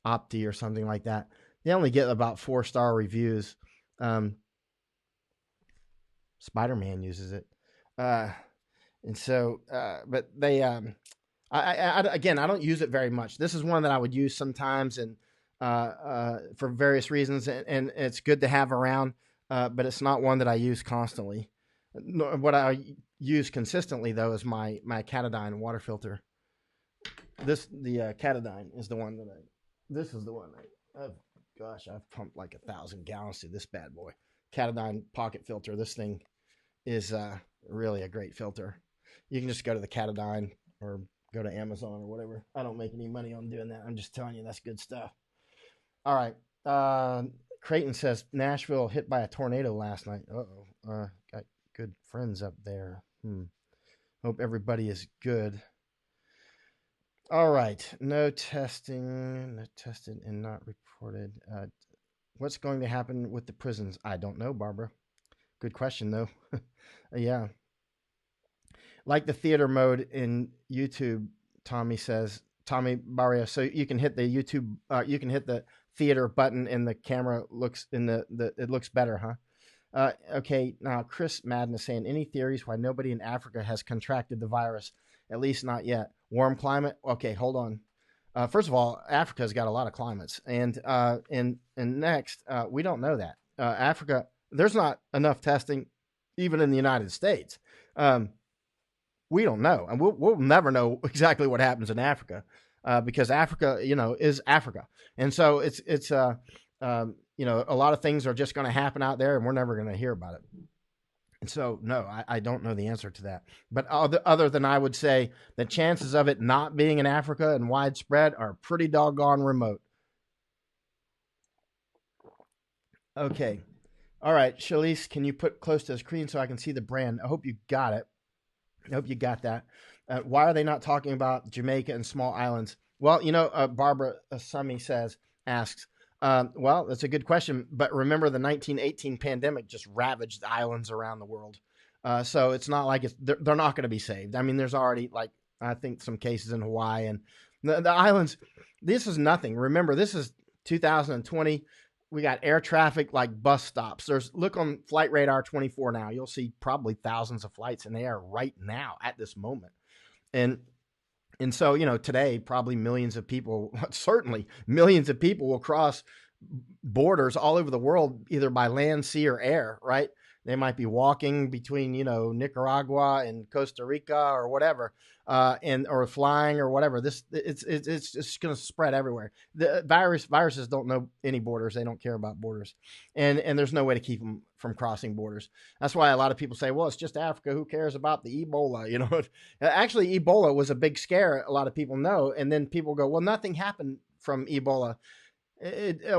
[SPEAKER 1] Opti or something like that. They only get about 4-star reviews. Spider-Man uses it. And so, but they, again, I don't use it very much. This is one that I would use sometimes and for various reasons, and it's good to have around, but it's not one that I use constantly. What I use consistently, though, is my Katadyn water filter. The Katadyn is the one that this is the one I've pumped like 1,000 gallons through this bad boy. Katadyn pocket filter. This thing is really a great filter. You can just go to the Katadyn or go to Amazon or whatever. I don't make any money on doing that. I'm just telling you that's good stuff. All right. Creighton says Nashville hit by a tornado last night. Uh-oh. Got good friends up there. Hope everybody is good. All right. No tested and not reported. What's going to happen with the prisons? I don't know, Barbara. Good question, though. Yeah. Like the theater mode in YouTube, Tommy Barria. So you can hit the YouTube, you can hit the theater button and the camera looks it looks better, huh? Okay. Now, Chris Madden is saying, any theories why nobody in Africa has contracted the virus? At least not yet. Warm climate. Okay, hold on. First of all, Africa's got a lot of climates, and next, we don't know that Africa. There's not enough testing, even in the United States. We don't know, and we'll never know exactly what happens in Africa, because Africa, is Africa, and so it's a lot of things are just going to happen out there, and we're never going to hear about it. And so, no, I don't know the answer to that. But other than I would say the chances of it not being in Africa and widespread are pretty doggone remote. Okay. All right, Shalise, can you put close to the screen so I can see the brand? I hope you got it. I hope you got that. Why are they not talking about Jamaica and small islands? Well, Barbara Summy asks, well, that's a good question. But remember, the 1918 pandemic just ravaged islands around the world. So it's not like they're not going to be saved. I mean, there's already, I think, some cases in Hawaii. And the islands, this is nothing. Remember, this is 2020. We got air traffic like bus stops. Look on Flight Radar 24 now. You'll see probably thousands of flights in the air right now at this moment. And so, today, probably millions of people, certainly millions of people will cross borders all over the world, either by land, sea, or air, right? They might be walking between, Nicaragua and Costa Rica or whatever, or flying or whatever. It's going to spread everywhere. The viruses don't know any borders. They don't care about borders, and there's no way to keep them from crossing borders. That's why a lot of people say, well, it's just Africa. Who cares about the Ebola? Actually, Ebola was a big scare. A lot of people know, and then people go, well, nothing happened from Ebola.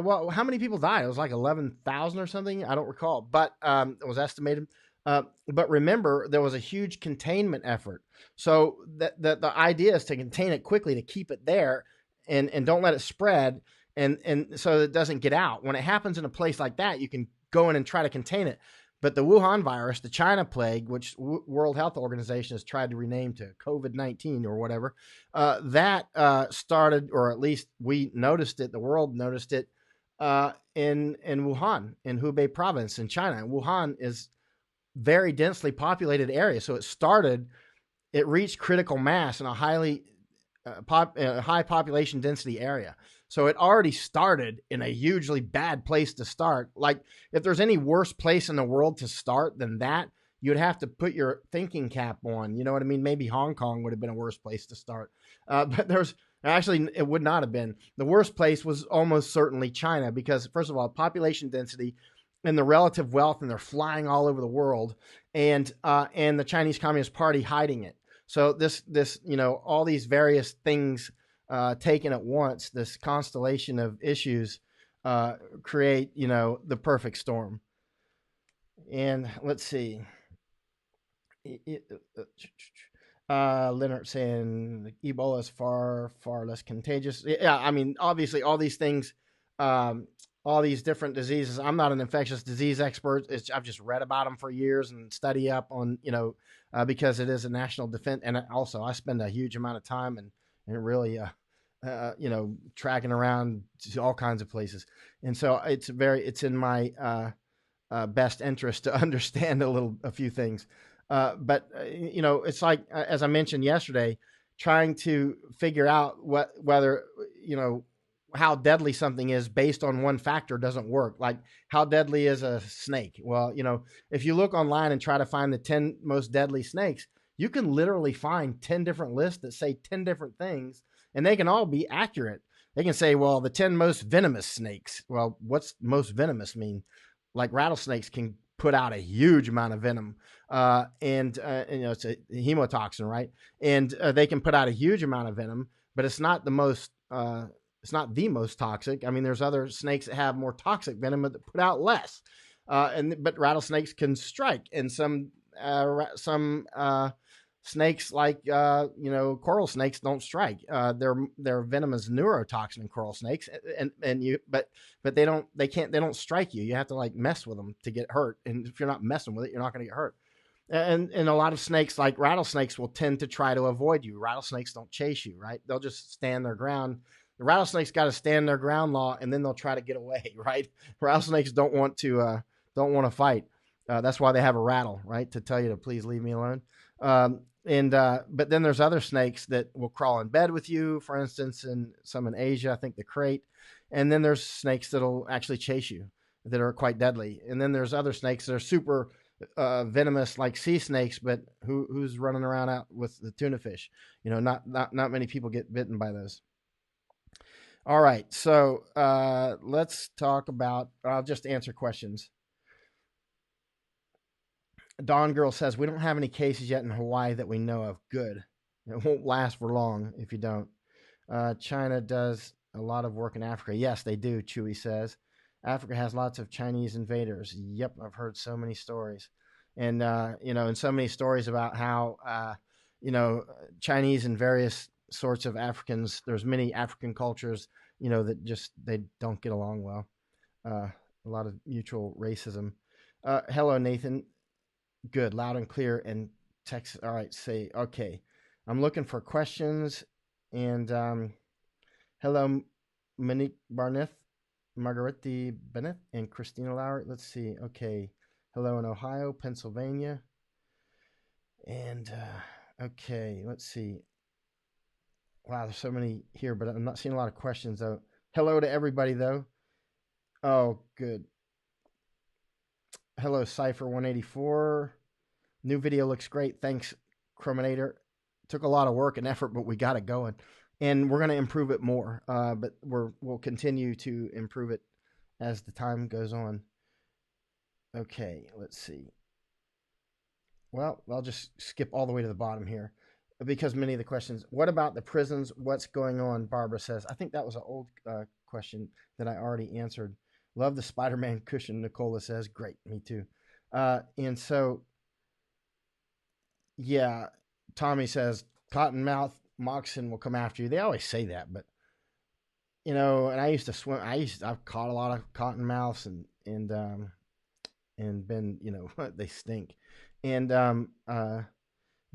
[SPEAKER 1] Well, how many people died? It was like 11,000 or something. I don't recall, but it was estimated. But remember, there was a huge containment effort. So the idea is to contain it quickly, to keep it there, and don't let it spread, and so it doesn't get out. When it happens in a place like that, you can go in and try to contain it. But the Wuhan virus, the China plague, which World Health Organization has tried to rename to COVID-19 or whatever, that started, or at least we noticed it, the world noticed it in Wuhan, in Hubei province in China. And Wuhan is very densely populated area. So it reached critical mass in a high population density area. So it already started in a hugely bad place to start. Like, if there's any worse place in the world to start than that, you'd have to put your thinking cap on. You know what I mean? Maybe Hong Kong would have been a worse place to start. But it would not have been. The worst place was almost certainly China, because, first of all, population density, and the relative wealth, and they're flying all over the world, and the Chinese Communist Party hiding it. So this all these various things taken at once, this constellation of issues create the perfect storm. And let's see. Leonard saying Ebola is far less contagious. Yeah, I mean, obviously, all these things, all these different diseases. I'm not an infectious disease expert. I've just read about them for years and study up on, because it is a national defense. And also, I spend a huge amount of time and really, tracking around to all kinds of places. And so it's in my best interest to understand a few things. But it's like, as I mentioned yesterday, trying to figure out whether how deadly something is based on one factor doesn't work. Like, how deadly is a snake? Well, if you look online and try to find the 10 most deadly snakes, you can literally find 10 different lists that say 10 different things, and they can all be accurate. They can say, well, the 10 most venomous snakes. Well, what's most venomous mean? Like, rattlesnakes can put out a huge amount of venom, and it's a hemotoxin, right? And they can put out a huge amount of venom, but it's not the most toxic. I mean, there's other snakes that have more toxic venom that put out less, but rattlesnakes can strike, and some snakes like coral snakes don't strike. Their venom is neurotoxin in coral snakes, but they don't strike you. You have to like mess with them to get hurt, and if you're not messing with it, you're not going to get hurt. And a lot of snakes, like rattlesnakes, will tend to try to avoid you. Rattlesnakes don't chase you, right? They'll just stand their ground. The rattlesnakes got to stand their ground law, and then they'll try to get away, right? Rattlesnakes don't want to fight. That's why they have a rattle, right, to tell you to please leave me alone. But then there's other snakes that will crawl in bed with you, for instance, and some in Asia, I think the crate. And then there's snakes that'll actually chase you that are quite deadly. And then there's other snakes that are super venomous, like sea snakes, but who's running around out with the tuna fish? Not many people get bitten by those. All right, so let's talk about. I'll just answer questions. Dawn Girl says, we don't have any cases yet in Hawaii that we know of. Good. It won't last for long if you don't. China does a lot of work in Africa. Yes, they do, Chewy says. Africa has lots of Chinese invaders. Yep, I've heard so many stories. And, and so many stories about how, Chinese and various sorts of Africans, there's many African cultures, that just, they don't get along well. A lot of mutual racism. Hello, Nathan. Good, loud and clear, and text. All right, say okay. I'm looking for questions. And hello, Monique Barnett, Margarete Bennett, and Christina Lowry. Let's see. Okay, hello in Ohio, Pennsylvania, and okay. Let's see. Wow, there's so many here, but I'm not seeing a lot of questions though. Hello to everybody though. Oh, good. Hello, Cypher184. New video looks great. Thanks, Chrominator. Took a lot of work and effort, but we got it going. And we're going to improve it more. But we'll continue to improve it as the time goes on. Okay, let's see. Well, I'll just skip all the way to the bottom here because many of the questions. What about the prisons? What's going on? Barbara says. I think that was an old question that I already answered. Love the Spider-Man cushion, Nicola says. Great, me too. And so, yeah, Tommy says, cottonmouth moccasin will come after you. They always say that, but, and I used to swim. I've caught a lot of cottonmouths and been, they stink. And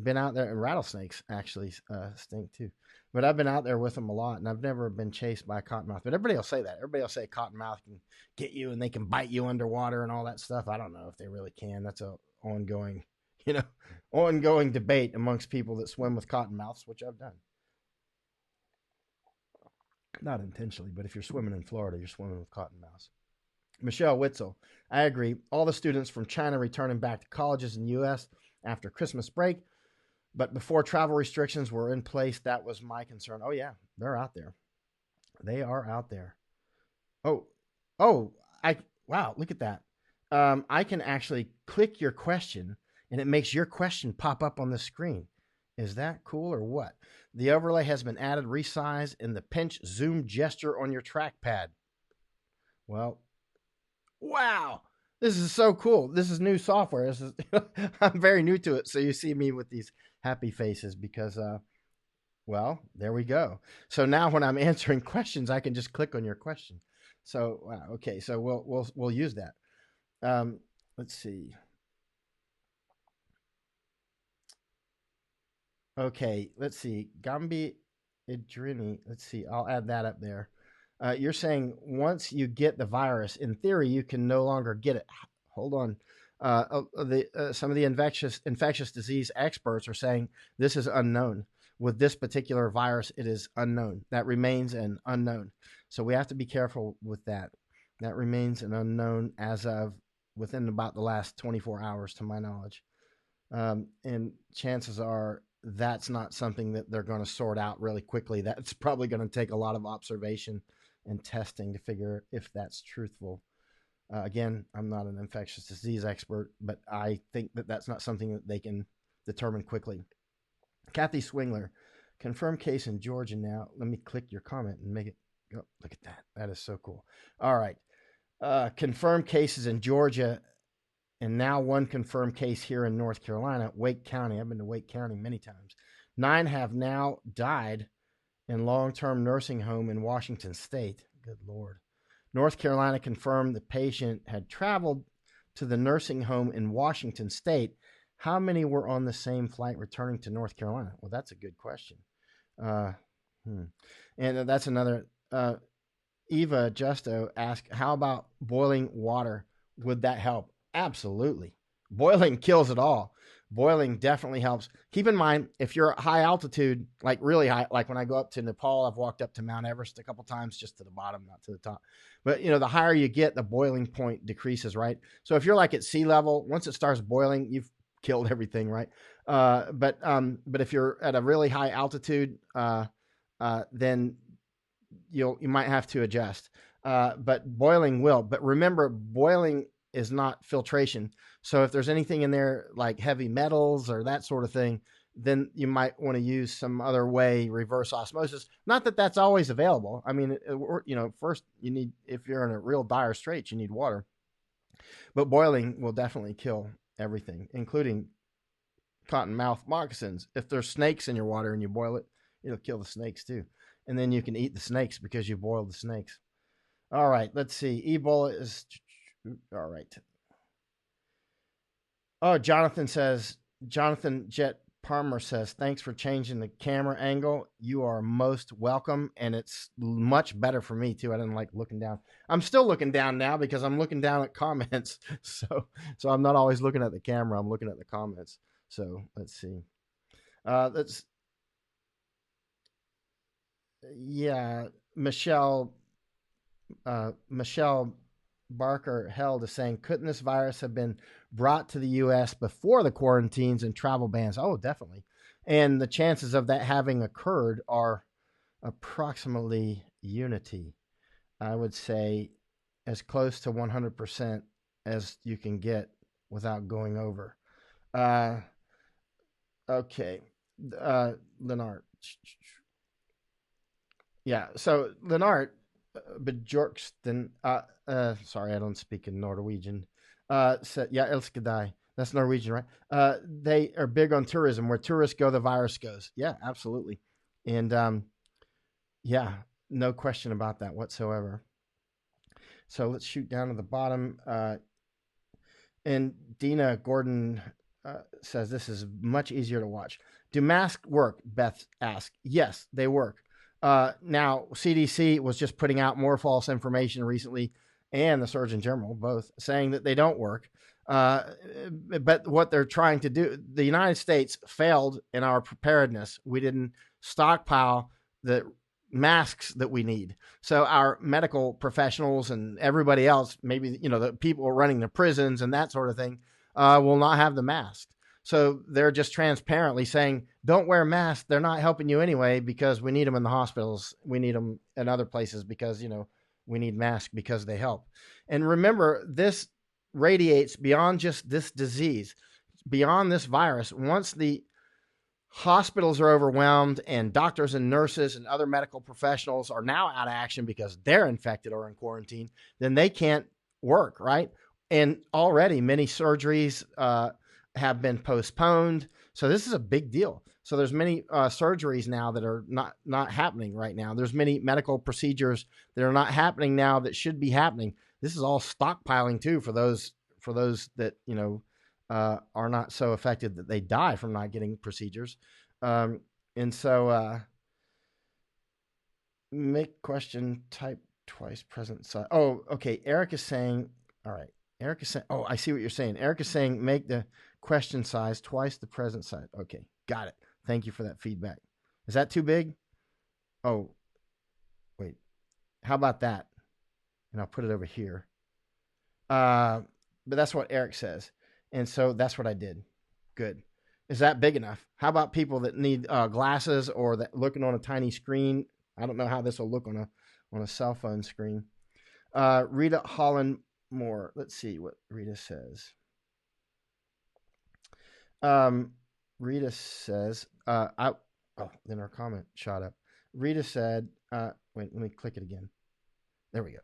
[SPEAKER 1] been out there, and rattlesnakes actually stink too. But I've been out there with them a lot, and I've never been chased by a cottonmouth. But everybody will say that. Everybody will say cottonmouth can get you, and they can bite you underwater and all that stuff. I don't know if they really can. That's a ongoing debate amongst people that swim with cottonmouths, which I've done. Not intentionally, but if you're swimming in Florida, you're swimming with cottonmouths. Michelle Witzel, I agree. All the students from China returning back to colleges in the U.S. after Christmas break. But before travel restrictions were in place, that was my concern. Oh, yeah, they're out there. They are out there. Wow, look at that. I can actually click your question and it makes your question pop up on the screen. Is that cool or what? The overlay has been added, resized, in the pinch zoom gesture on your trackpad. Well, wow. This is so cool. This is new software. I'm very new to it. So you see me with these happy faces because, well, there we go. So now when I'm answering questions, I can just click on your question. So, wow. Okay. So we'll use that. Let's see. Okay, let's see. Gambi Idrini. Let's see. I'll add that up there. You're saying once you get the virus, in theory, you can no longer get it. Hold on. Some of the infectious disease experts are saying this is unknown. With this particular virus, it is unknown. That remains an unknown. So we have to be careful with that. That remains an unknown as of within about the last 24 hours, to my knowledge. And chances are that's not something that they're going to sort out really quickly. That's probably going to take a lot of observation and testing to figure if that's truthful. Again, I'm not an infectious disease expert, but I think that that's not something that they can determine quickly. Kathy Swingler, confirmed case in Georgia now. Let me click your comment and make it. Oh, look at that. That is so cool. All right. Confirmed cases in Georgia, and now one confirmed case here in North Carolina, Wake County. I've been to Wake County many times. 9 have now died in long-term nursing home in Washington State. Good Lord. North Carolina confirmed the patient had traveled to the nursing home in Washington State. How many were on the same flight returning to North Carolina? Well, that's a good question. And that's another. Eva Justo asked, how about boiling water? Would that help? Absolutely. Boiling kills it all. Boiling definitely helps. Keep in mind, if you're at high altitude, like really high, like when I go up to Nepal, I've walked up to Mount Everest a couple times, just to the bottom, not to the top. But, the higher you get, the boiling point decreases, right? So if you're like at sea level, once it starts boiling, you've killed everything, right? But if you're at a really high altitude, then you might have to adjust. But boiling will. But remember, boiling is not filtration. So if there's anything in there like heavy metals or that sort of thing, then you might want to use some other way, reverse osmosis. Not that that's always available. I mean, first you need, if you're in a real dire straits, you need water. But boiling will definitely kill everything, including cottonmouth moccasins. If there's snakes in your water and you boil it, it'll kill the snakes too. And then you can eat the snakes because you boiled the snakes. All right, let's see. Ebola is... All right. Oh, Jonathan Jet Palmer says, thanks for changing the camera angle. You are most welcome. And it's much better for me too. I didn't like looking down. I'm still looking down now because I'm looking down at comments. So I'm not always looking at the camera. I'm looking at the comments. So let's see. Michelle Barker Held is saying, couldn't this virus have been brought to the U.S. before the quarantines and travel bans? Oh, definitely. And the chances of that having occurred are approximately unity. I would say as close to 100% as you can get without going over. Okay. Lennart. Yeah. So Lennart, Bjorkston, sorry, I don't speak in Norwegian. Said, yeah, Elskadai. That's Norwegian, right? They are big on tourism. Where tourists go, the virus goes. Yeah, absolutely. And yeah, no question about that whatsoever. So let's shoot down to the bottom. And Dina Gordon says this is much easier to watch. Do masks work? Beth asked. Yes, they work. Now, CDC was just putting out more false information recently, and the Surgeon General both saying that they don't work. But what they're trying to do, the United States failed in our preparedness. We didn't stockpile the masks that we need. So our medical professionals and everybody else, maybe, the people running the prisons and that sort of thing, will not have the mask. So they're just transparently saying, don't wear masks. They're not helping you anyway, because we need them in the hospitals. We need them in other places because, we need masks because they help. And remember, this radiates beyond just this disease, beyond this virus. Once the hospitals are overwhelmed and doctors and nurses and other medical professionals are now out of action because they're infected or in quarantine, then they can't work, right? And already many surgeries have been postponed. So this is a big deal. So there's many surgeries now that are not happening right now. There's many medical procedures that are not happening now that should be happening. This is all stockpiling too for those that, are not so affected that they die from not getting procedures. And so make question type twice present size. Oh, okay. Eric is saying, all right. Eric is saying, oh, I see what you're saying. Eric is saying, make the question size twice the present size. Okay. Got it. Thank you for that feedback. Is that too big? Oh, wait. How about that? And I'll put it over here. But that's what Eric says. And so that's what I did. Good. Is that big enough? How about people that need glasses or that looking on a tiny screen? I don't know how this will look on a cell phone screen. Rita Holland Moore. Let's see what Rita says. Rita says, then our comment shot up. Rita said, wait, let me click it again. There we go.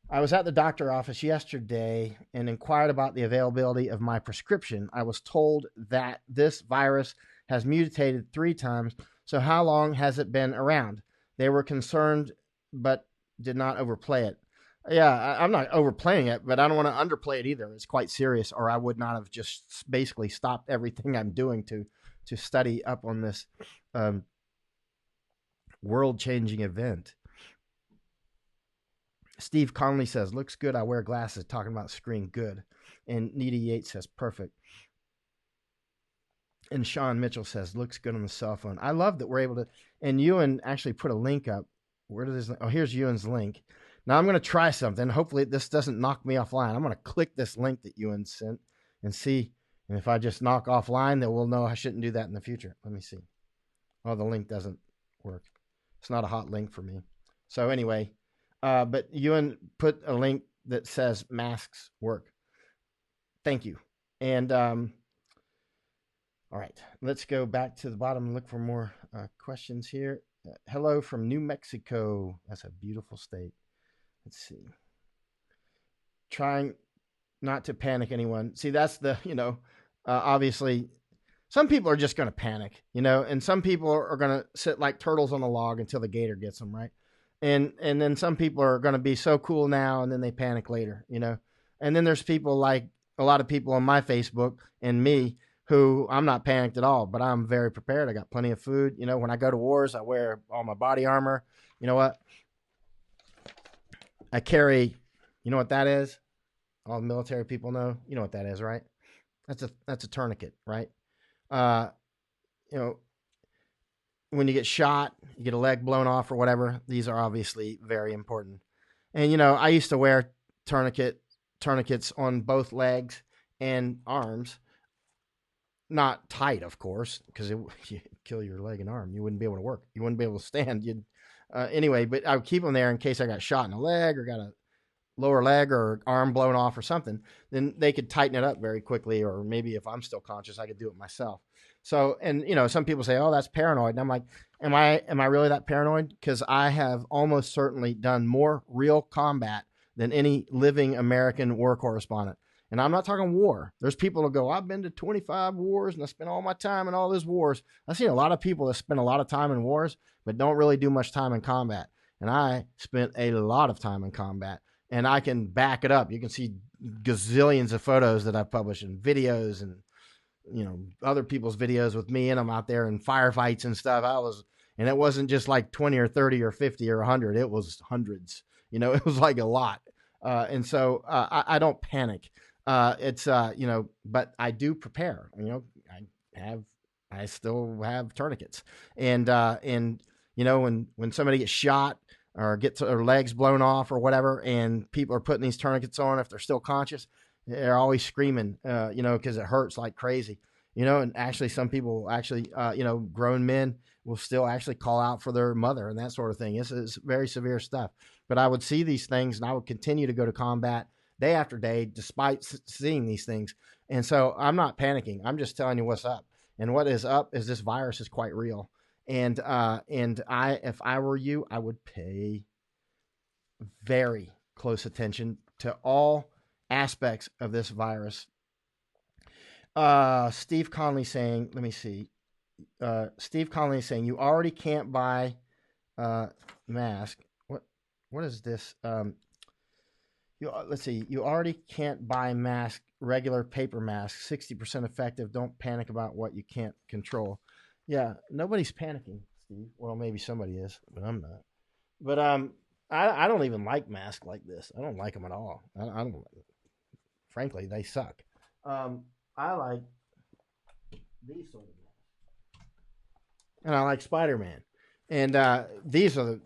[SPEAKER 1] I was at the doctor office yesterday and inquired about the availability of my prescription. I was told that this virus has mutated 3 times. So how long has it been around? They were concerned, but did not overplay it. Yeah, I'm not overplaying it, but I don't want to underplay it either. It's quite serious, or I would not have just basically stopped everything I'm doing to study up on this world-changing event. Steve Conley says, looks good. I wear glasses. Talking about screen. Good. And Nita Yates says, perfect. And Sean Mitchell says, looks good on the cell phone. I love that we're able to. And Ewan actually put a link up. Where does this? Oh, here's Ewan's link. Now I'm going to try something. Hopefully this doesn't knock me offline. I'm going to click this link that Ewan sent and see. And if I just knock offline, then we'll know I shouldn't do that in the future. Let me see. Oh, the link doesn't work. It's not a hot link for me. So anyway. But Ewan put a link that says masks work. Thank you. And all right, let's go back to the bottom and look for more questions here. Hello from New Mexico. That's a beautiful state. Let's see. Trying not to panic anyone. See, that's the, obviously some people are just going to panic, and some people are going to sit like turtles on a log until the gator gets them, right? And then some people are going to be so cool now, and then they panic later, And then there's people like a lot of people on my Facebook and me who I'm not panicked at all, but I'm very prepared. I got plenty of food. When I go to wars, I wear all my body armor. You know what? I carry, you know what that is? All the military people know. You know what that is, right? That's a tourniquet, right? When you get shot, you get a leg blown off or whatever, these are obviously very important. And, I used to wear tourniquets on both legs and arms. Not tight, of course, because you'd kill your leg and arm. You wouldn't be able to work. You wouldn't be able to stand. Anyway, but I would keep them there in case I got shot in the leg or got a lower leg or arm blown off or something. Then they could tighten it up very quickly, or maybe if I'm still conscious, I could do it myself. So, and some people say, oh, that's paranoid. And I'm like, am I really that paranoid? Because I have almost certainly done more real combat than any living American war correspondent. And I'm not talking war. There's people who go, I've been to 25 wars and I spent all my time in all those wars. I've seen a lot of people that spend a lot of time in wars, but don't really do much time in combat. And I spent a lot of time in combat, and I can back it up. You can see gazillions of photos that I've published and videos and, other people's videos with me in them out there in firefights and stuff. And it wasn't just like 20 or 30 or 50 or 100. It was hundreds, it was like a lot. And so I don't panic. But I do prepare, I still have tourniquets and when somebody gets shot or gets their legs blown off or whatever, and people are putting these tourniquets on, if they're still conscious, they're always screaming, because it hurts like crazy, and actually some people actually, grown men will still actually call out for their mother and that sort of thing. This is very severe stuff, but I would see these things and I would continue to go to combat day after day, despite seeing these things. And so I'm not panicking. I'm just telling you what's up. And what is up is this virus is quite real. And if I were you, I would pay very close attention to all aspects of this virus. Steve Conley saying, let me see. Steve Conley saying you already can't buy mask. What is this? Let's see. You already can't buy mask, regular paper mask, 60% effective. Don't panic about what you can't control. Yeah, nobody's panicking, Steve. Well, maybe somebody is, but I'm not. But I don't even like masks like this. I don't like them at all. I don't. Frankly, they suck. I like these sort of masks, and I like Spider-Man. And these are the.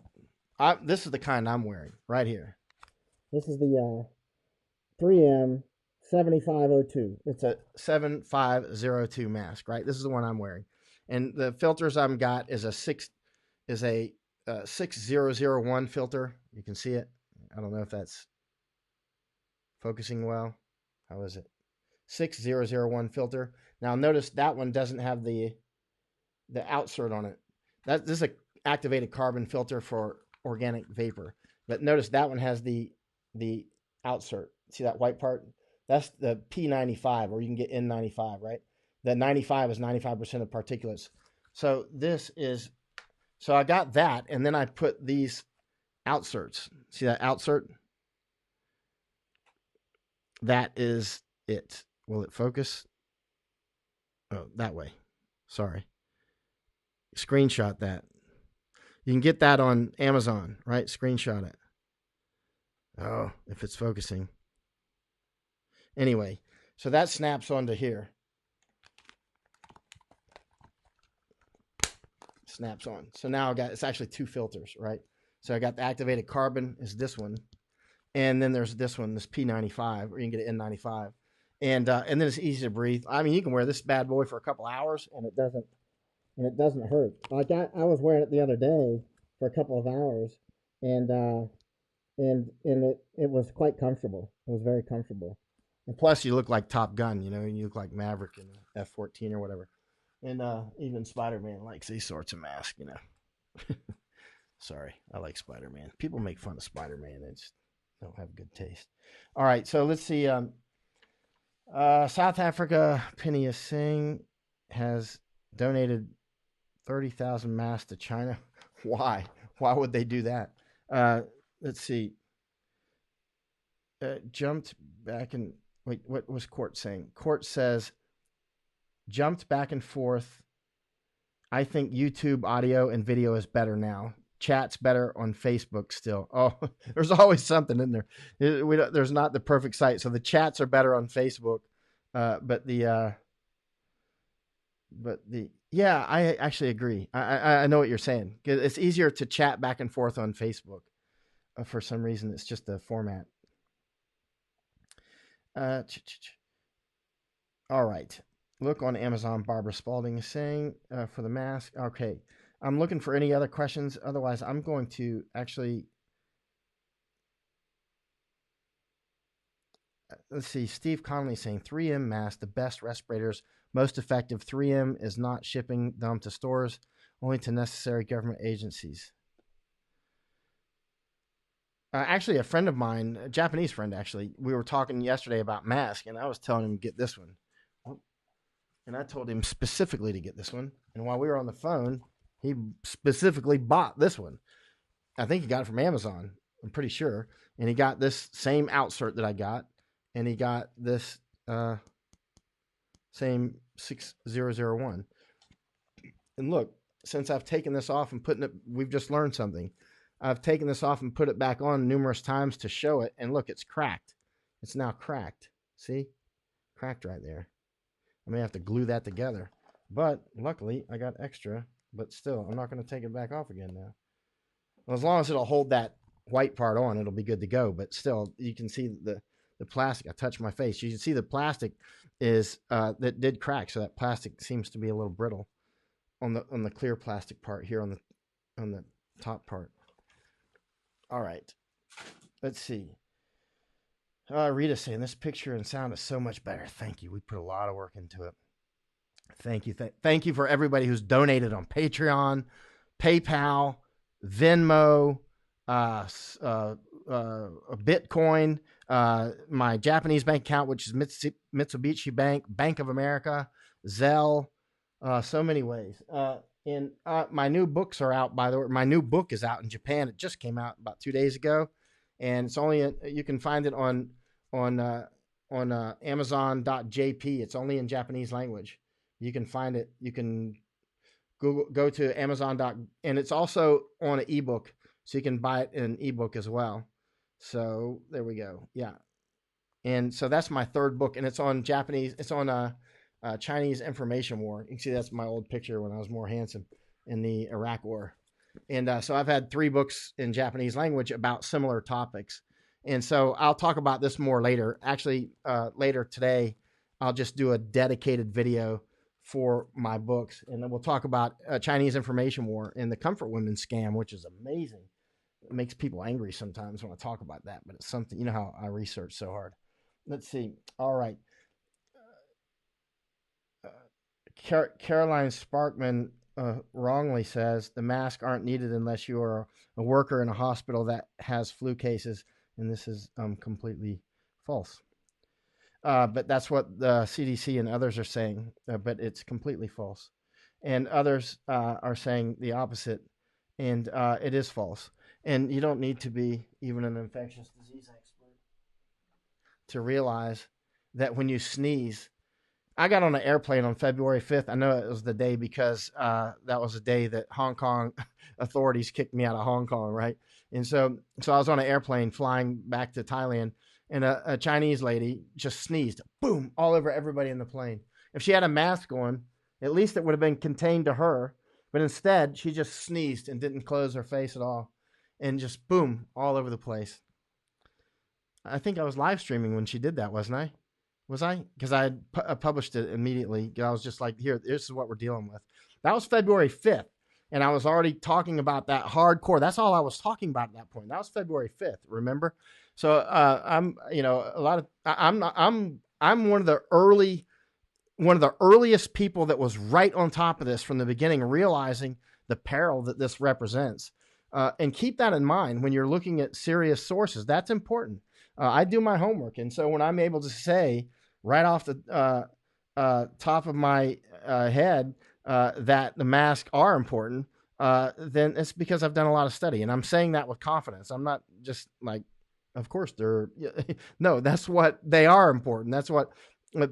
[SPEAKER 1] This is the kind I'm wearing right here. This is the 3M 7502. It's a 7502 mask, right? This is the one I'm wearing, and the filters I've got is a 6001 filter. You can see it. I don't know if that's focusing well. How is it? 6001 filter. Now notice that one doesn't have the outsert on it. This is a activated carbon filter for organic vapor. But notice that one has the outsert. See that white part? That's the P95, or you can get N95, right? The 95 is 95% of particulates. So so I got that, and then I put these outserts. See that outsert? That is it. Will it focus? Oh, that way. Sorry. Screenshot that. You can get that on Amazon, right? Screenshot it. Oh, if it's focusing. Anyway, so that snaps onto here. Snaps on. So now it's actually two filters, right? So I got the activated carbon is this one. And then there's this one, this P95, or you can get an N95. And then it's easy to breathe. I mean, you can wear this bad boy for a couple hours and it doesn't hurt. Like I was wearing it the other day for a couple of hours, and it was quite comfortable. It was very comfortable. And plus, you look like Top Gun, you look like Maverick in F-14 or whatever. And even Spider-Man likes these sorts of masks, Sorry, I like Spider-Man. People make fun of Spider-Man. They just don't have good taste. All right, so let's see. South Africa, Phineas Singh has donated 30,000 masks to China. Why? Why would they do that? Let's see. Jumped back and wait. What was Court saying? Court says jumped back and forth. I think YouTube audio and video is better now. Chat's better on Facebook still. Oh, there's always something in there. There's not the perfect site. So the chats are better on Facebook, but yeah, I actually agree. I know what you're saying. It's easier to chat back and forth on Facebook. For some reason, it's just the format. All right. Look on Amazon. Barbara Spalding is saying for the mask. Okay. I'm looking for any other questions. Otherwise, I'm going to actually... Let's see. Steve Connolly saying 3M masks, the best respirators, most effective. 3M is not shipping them to stores, only to necessary government agencies. Actually, a friend of mine, a Japanese friend, actually, we were talking yesterday about masks, and I was telling him to get this one. And I told him specifically to get this one. And while we were on the phone, he specifically bought this one. I think he got it from Amazon. I'm pretty sure. And he got this same outsert that I got. And he got this same 6001. And look, since I've taken this off and putting it, we've just learned something. I've taken this off and put it back on numerous times to show it. And look, it's cracked. It's now cracked. See? Cracked right there. I may have to glue that together. But luckily, I got extra. But still, I'm not going to take it back off again now. Well, as long as it'll hold that white part on, it'll be good to go. But still, you can see the plastic. I touched my face. You can see the plastic is that did crack. So that plastic seems to be a little brittle on the clear plastic part here on the top part. All right. Let's see. Rita saying this picture and sound is so much better. Thank you. We put a lot of work into it. Thank you. Thank you for everybody who's donated on Patreon, PayPal, Venmo, Bitcoin, my Japanese bank account, which is Mitsubishi Bank, Bank of America, Zelle, so many ways. And my new books are out, by the way. My new book is out in Japan. It just came out about 2 days ago. And it's only, you can find it on Amazon.jp. It's only in Japanese language. You can find it. You can go to Amazon. And it's also on an ebook, so you can buy it in an ebook as well. So there we go. Yeah. And so that's my third book, and it's on Japanese. It's on Chinese Information War. You can see that's my old picture when I was more handsome in the Iraq War. And so I've had 3 books in Japanese language about similar topics. And so I'll talk about this more later. Actually, later today, I'll just do a dedicated video for my books. And then we'll talk about Chinese Information War and the Comfort Women scam, which is amazing. It makes people angry sometimes when I talk about that, but it's something, you know how I research so hard. Let's see. All right. Caroline Sparkman wrongly says the masks aren't needed unless you are a worker in a hospital that has flu cases, and this is completely false. But that's what the CDC and others are saying, but it's completely false. And others are saying the opposite, and it is false. And you don't need to be even an infectious disease expert to realize that when you sneeze, I got on an airplane on February 5th. I know it was the day because that was the day that Hong Kong authorities kicked me out of Hong Kong, right? And so I was on an airplane flying back to Thailand, and a Chinese lady just sneezed, boom, all over everybody in the plane. If she had a mask on, at least it would have been contained to her. But instead, she just sneezed and didn't close her face at all, and just boom, all over the place. I think I was live streaming when she did that, wasn't I? Was I? Because I had published it immediately. I was just like, here, this is what we're dealing with. That was February 5th. And I was already talking about that hardcore. That's all I was talking about at that point. That was February 5th, remember? So I'm one of the earliest people that was right on top of this from the beginning, realizing the peril that this represents. And keep that in mind when you're looking at serious sources. That's important. I do my homework. And so when I'm able to say right off the top of my head that the masks are important, then it's because I've done a lot of study. And I'm saying that with confidence. I'm not just like, of course they're, no, that's what they are important. That's what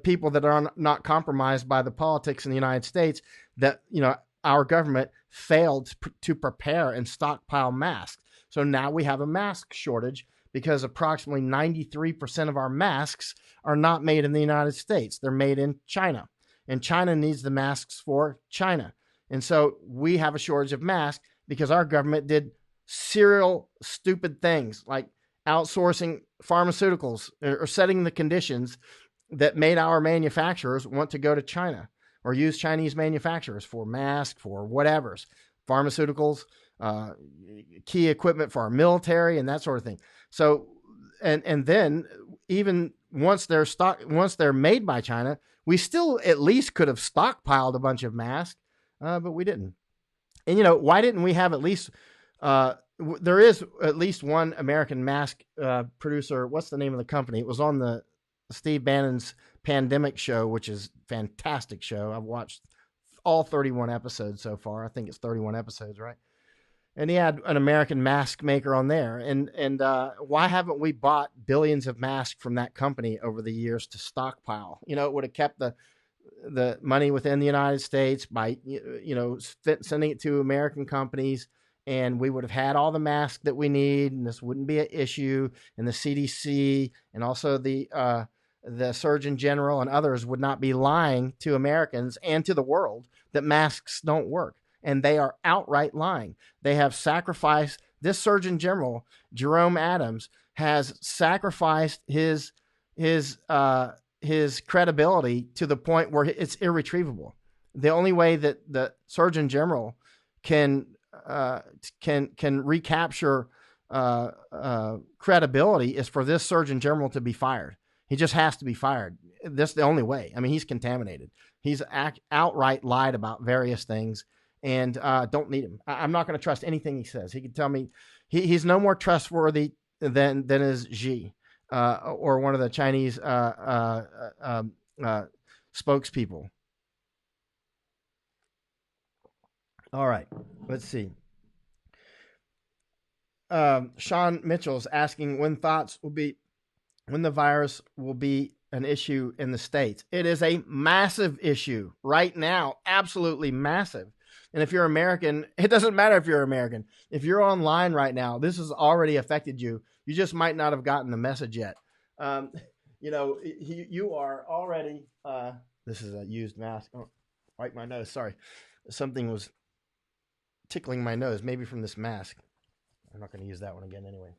[SPEAKER 1] people that are not compromised by the politics in the United States, that, you know, our government failed to prepare and stockpile masks. So now we have a mask shortage because approximately 93% of our masks are not made in the United States. They're made in China, and China needs the masks for China. And so we have a shortage of masks because our government did serial stupid things like outsourcing pharmaceuticals or setting the conditions that made our manufacturers want to go to China or use Chinese manufacturers for masks, for whatever's, pharmaceuticals, key equipment for our military and that sort of thing. So, and then even once they're made by China, we still at least could have stockpiled a bunch of masks, but we didn't. And, you know, why didn't we have at least, there is at least one American mask producer. What's the name of the company? It was on the Steve Bannon's Pandemic show, which is a fantastic show. I've watched all 31 episodes so far. I think it's 31 episodes, right? And he had an American mask maker on there. And why haven't we bought billions of masks from that company over the years to stockpile? You know, it would have kept the money within the United States by, you know, sending it to American companies, and we would have had all the masks that we need, and this wouldn't be an issue. And the CDC and also the Surgeon General and others would not be lying to Americans and to the world that masks don't work. And they are outright lying. They have sacrificed, this Surgeon General, Jerome Adams, has sacrificed his credibility to the point where it's irretrievable. The only way that the Surgeon General can recapture credibility is for this Surgeon General to be fired. He just has to be fired. That's the only way. I mean, he's contaminated. He's outright lied about various things, and don't need him. I'm not going to trust anything he says. He can tell me he's no more trustworthy than is Xi or one of the Chinese spokespeople. All right, let's see. Sean Mitchell's asking when the virus will be an issue in the States. It is a massive issue right now, absolutely massive. And if you're American, it doesn't matter if you're American. If you're online right now, this has already affected you. You just might not have gotten the message yet. You are already, this is a used mask. Oh, wipe my nose. Sorry. Something was tickling my nose, maybe from this mask. I'm not going to use that one again anyway.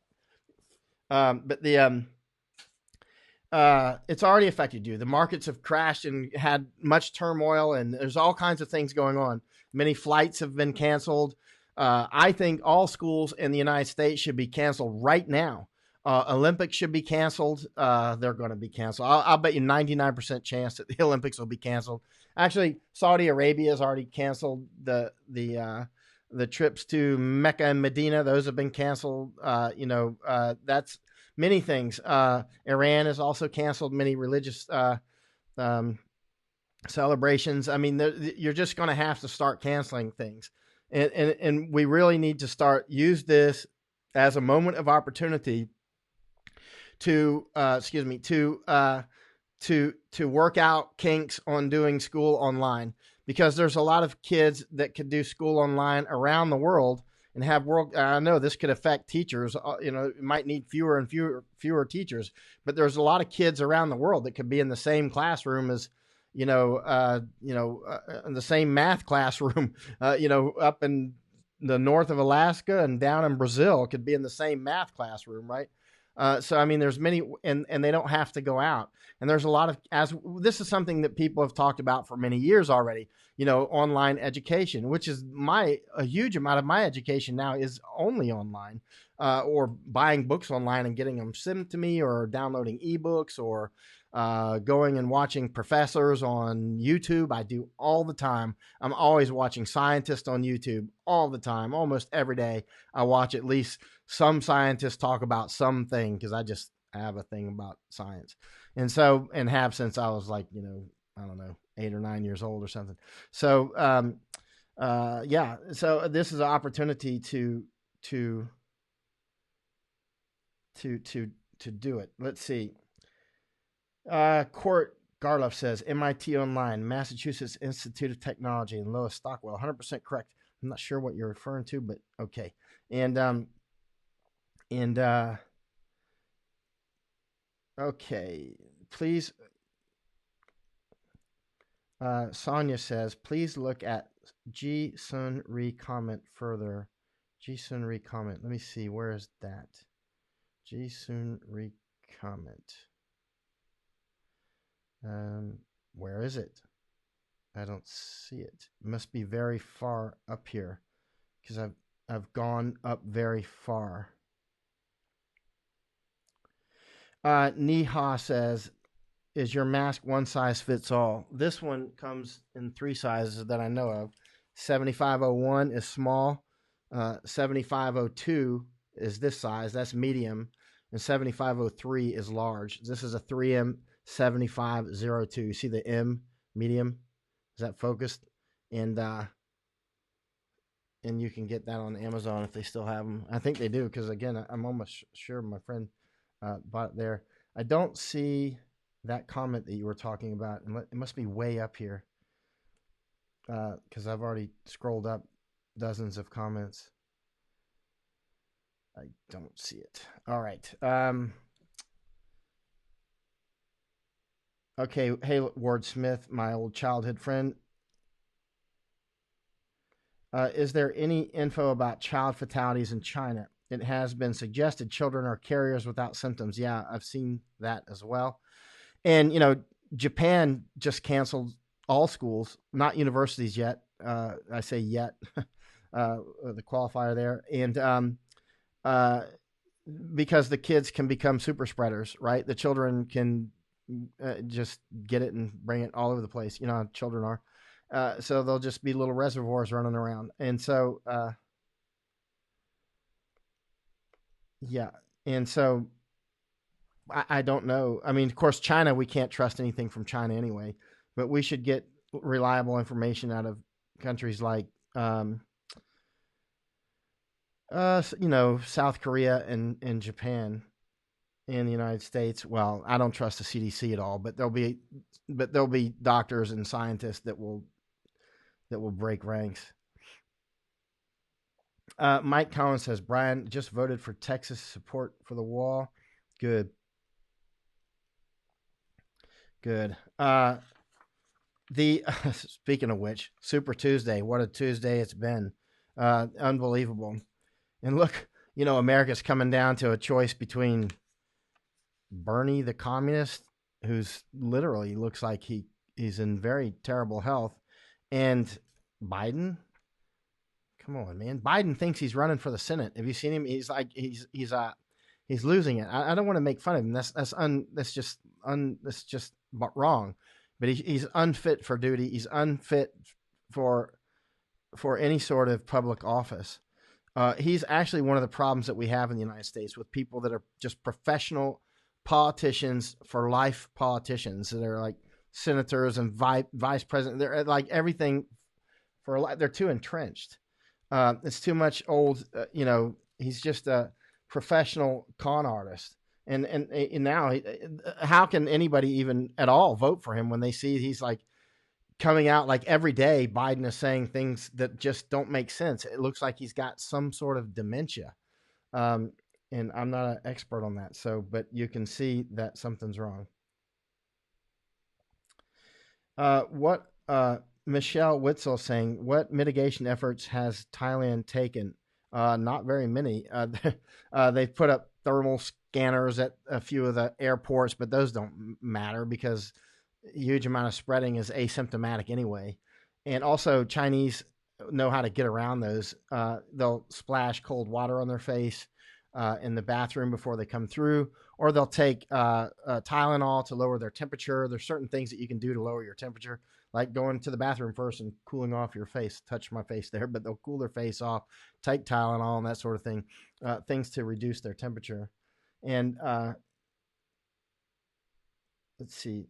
[SPEAKER 1] It's already affected you. The markets have crashed and had much turmoil, and there's all kinds of things going on. Many flights have been canceled. I think all schools in the United States should be canceled right now. Olympics should be canceled. They're going to be canceled. I'll bet you 99% chance that the Olympics will be canceled. Actually, Saudi Arabia has already canceled the trips to Mecca and Medina. Those have been canceled. That's many things. Iran has also canceled many religious celebrations. I mean, you're just going to have to start canceling things. And we really need to use this as a moment of opportunity to work out kinks on doing school online, because there's a lot of kids that could do school online around the world and have I know this could affect teachers. It might need fewer and fewer teachers, but there's a lot of kids around the world that could be in the same classroom as, in the same math classroom, up in the north of Alaska and down in Brazil could be in the same math classroom, right? So, I mean, there's many, and they don't have to go out. And there's a lot of, this is something that people have talked about for many years already, online education, which is a huge amount of my education now is only online, or buying books online and getting them sent to me, or downloading ebooks, or going and watching professors on YouTube. I do all the time. I'm always watching scientists on YouTube all the time. Almost every day I watch at least some scientists talk about something, because I have a thing about science. And have since I was like, I don't know, 8 or 9 years old or something. So, so this is an opportunity to do it. Let's see. Court Garloff says MIT Online, Massachusetts Institute of Technology, and Lois Stockwell. 100% correct. I'm not sure what you're referring to, but okay. Okay, please. Sonia says, please look at Ji Sun Ri comment further. Ji Sun Ri comment. Let me see. Where is that? Ji Sun Ri comment. Where is it? I don't see it. It must be very far up here, because I've gone up very far. Neha says, is your mask one size fits all? This one comes in 3 sizes that I know of. 7501 is small. 7502 is this size. That's medium. And 7503 is large. This is a 3M 7502. You see the M, medium? Is that focused? And you can get that on Amazon if they still have them. I think they do, because again, I'm almost sure my friend bought it there. I don't see that comment that you were talking about. It must be way up here, because I've already scrolled up dozens of comments. I don't see it. All right. Okay. Hey, Ward Smith, my old childhood friend. Is there any info about child fatalities in China? It has been suggested children are carriers without symptoms. Yeah, I've seen that as well. And, Japan just canceled all schools, not universities yet. I say yet, the qualifier there. And because the kids can become super spreaders, right? The children can just get it and bring it all over the place. You know how children are. So they'll just be little reservoirs running around. And so, yeah. And so I don't know. I mean, of course, China, we can't trust anything from China anyway, but we should get reliable information out of countries like, South Korea and Japan and the United States. Well, I don't trust the CDC at all, but there'll be doctors and scientists that will break ranks. Mike Collins says Brian just voted for Texas support for the wall. Good. The speaking of which, Super Tuesday. What a Tuesday it's been. Unbelievable. And look, America's coming down to a choice between Bernie the communist, who's literally looks like he's in very terrible health, and Biden. Come on, man. Biden thinks he's running for the Senate. Have you seen him? He's like he's losing it. I don't want to make fun of him. That's just wrong. But he's unfit for duty. He's unfit for any sort of public office. He's actually one of the problems that we have in the United States with people that are just professional politicians for life politicians that are like senators and vice president. They're like everything for life. They're too entrenched. It's too much old. He's just a professional con artist. And now, how can anybody even at all vote for him when they see he's like coming out like every day? Biden is saying things that just don't make sense. It looks like he's got some sort of dementia. And I'm not an expert on that. But you can see that something's wrong. What Michelle Witzel saying, what mitigation efforts has Thailand taken? Not very many. They've put up thermal scanners at a few of the airports, but those don't matter because a huge amount of spreading is asymptomatic anyway. And also, Chinese know how to get around those. They'll splash cold water on their face in the bathroom before they come through, or they'll take Tylenol to lower their temperature. There's certain things that you can do to lower your temperature, like going to the bathroom first and cooling off your face. Touch my face there, but they'll cool their face off, take Tylenol and that sort of thing, things to reduce their temperature. And let's see.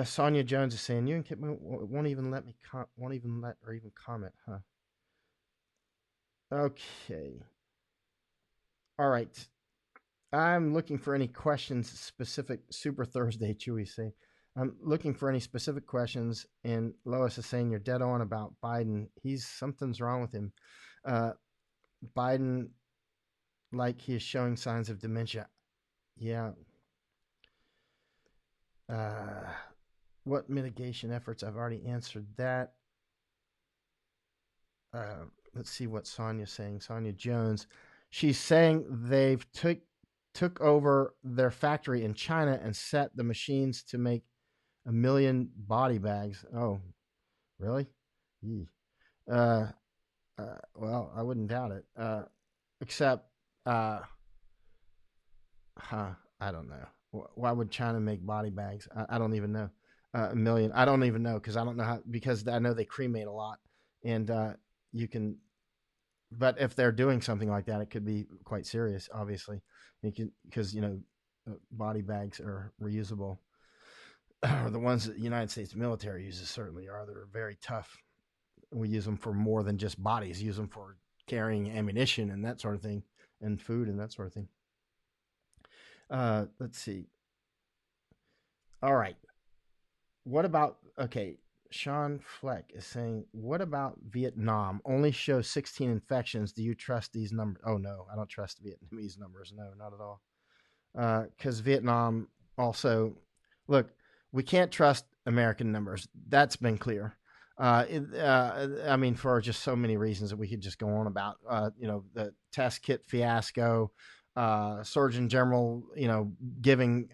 [SPEAKER 1] Sonia Jones is saying, you and Kip won't even let or even comment, huh? Okay. All right. I'm looking for any questions specific. Super Thursday, Chewy say. I'm looking for any specific questions. And Lois is saying you're dead on about Biden. Something's wrong with him. Biden, like he is showing signs of dementia. Yeah. What mitigation efforts? I've already answered that. Let's see what Sonia's saying. Sonia Jones. She's saying they've took over their factory in China and set the machines to make 1 million body bags. Oh, really? Well, I wouldn't doubt it. Except, I don't know. Why would China make body bags? I don't even know. 1 million. I don't even know because I don't know how. Because I know they cremate a lot, and you can. But if they're doing something like that, it could be quite serious. Obviously, because body bags are reusable. Or the ones that the United States military uses certainly are. They're very tough. We use them for more than just bodies. Use them for carrying ammunition and that sort of thing, and food and that sort of thing. Let's see. All right. What about, okay, Sean Fleck is saying, what about Vietnam? Only shows 16 infections. Do you trust these numbers? Oh, no, I don't trust Vietnamese numbers. No, not at all. Because Vietnam also, look, we can't trust American numbers. That's been clear. I mean, for just so many reasons that we could just go on about, the test kit fiasco, Surgeon General, giving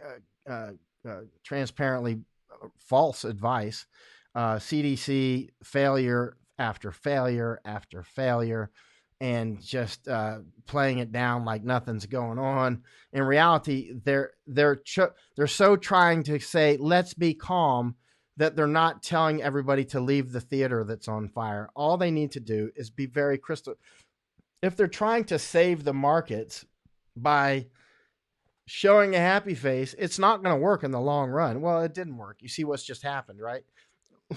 [SPEAKER 1] transparently false advice, CDC failure after failure after failure, and just playing it down like nothing's going on. In reality, they're so trying to say, let's be calm, that they're not telling everybody to leave the theater that's on fire. All they need to do is be very crystal. If they're trying to save the markets by showing a happy face, it's not going to work in the long run. Well, it didn't work. You see what's just happened, right?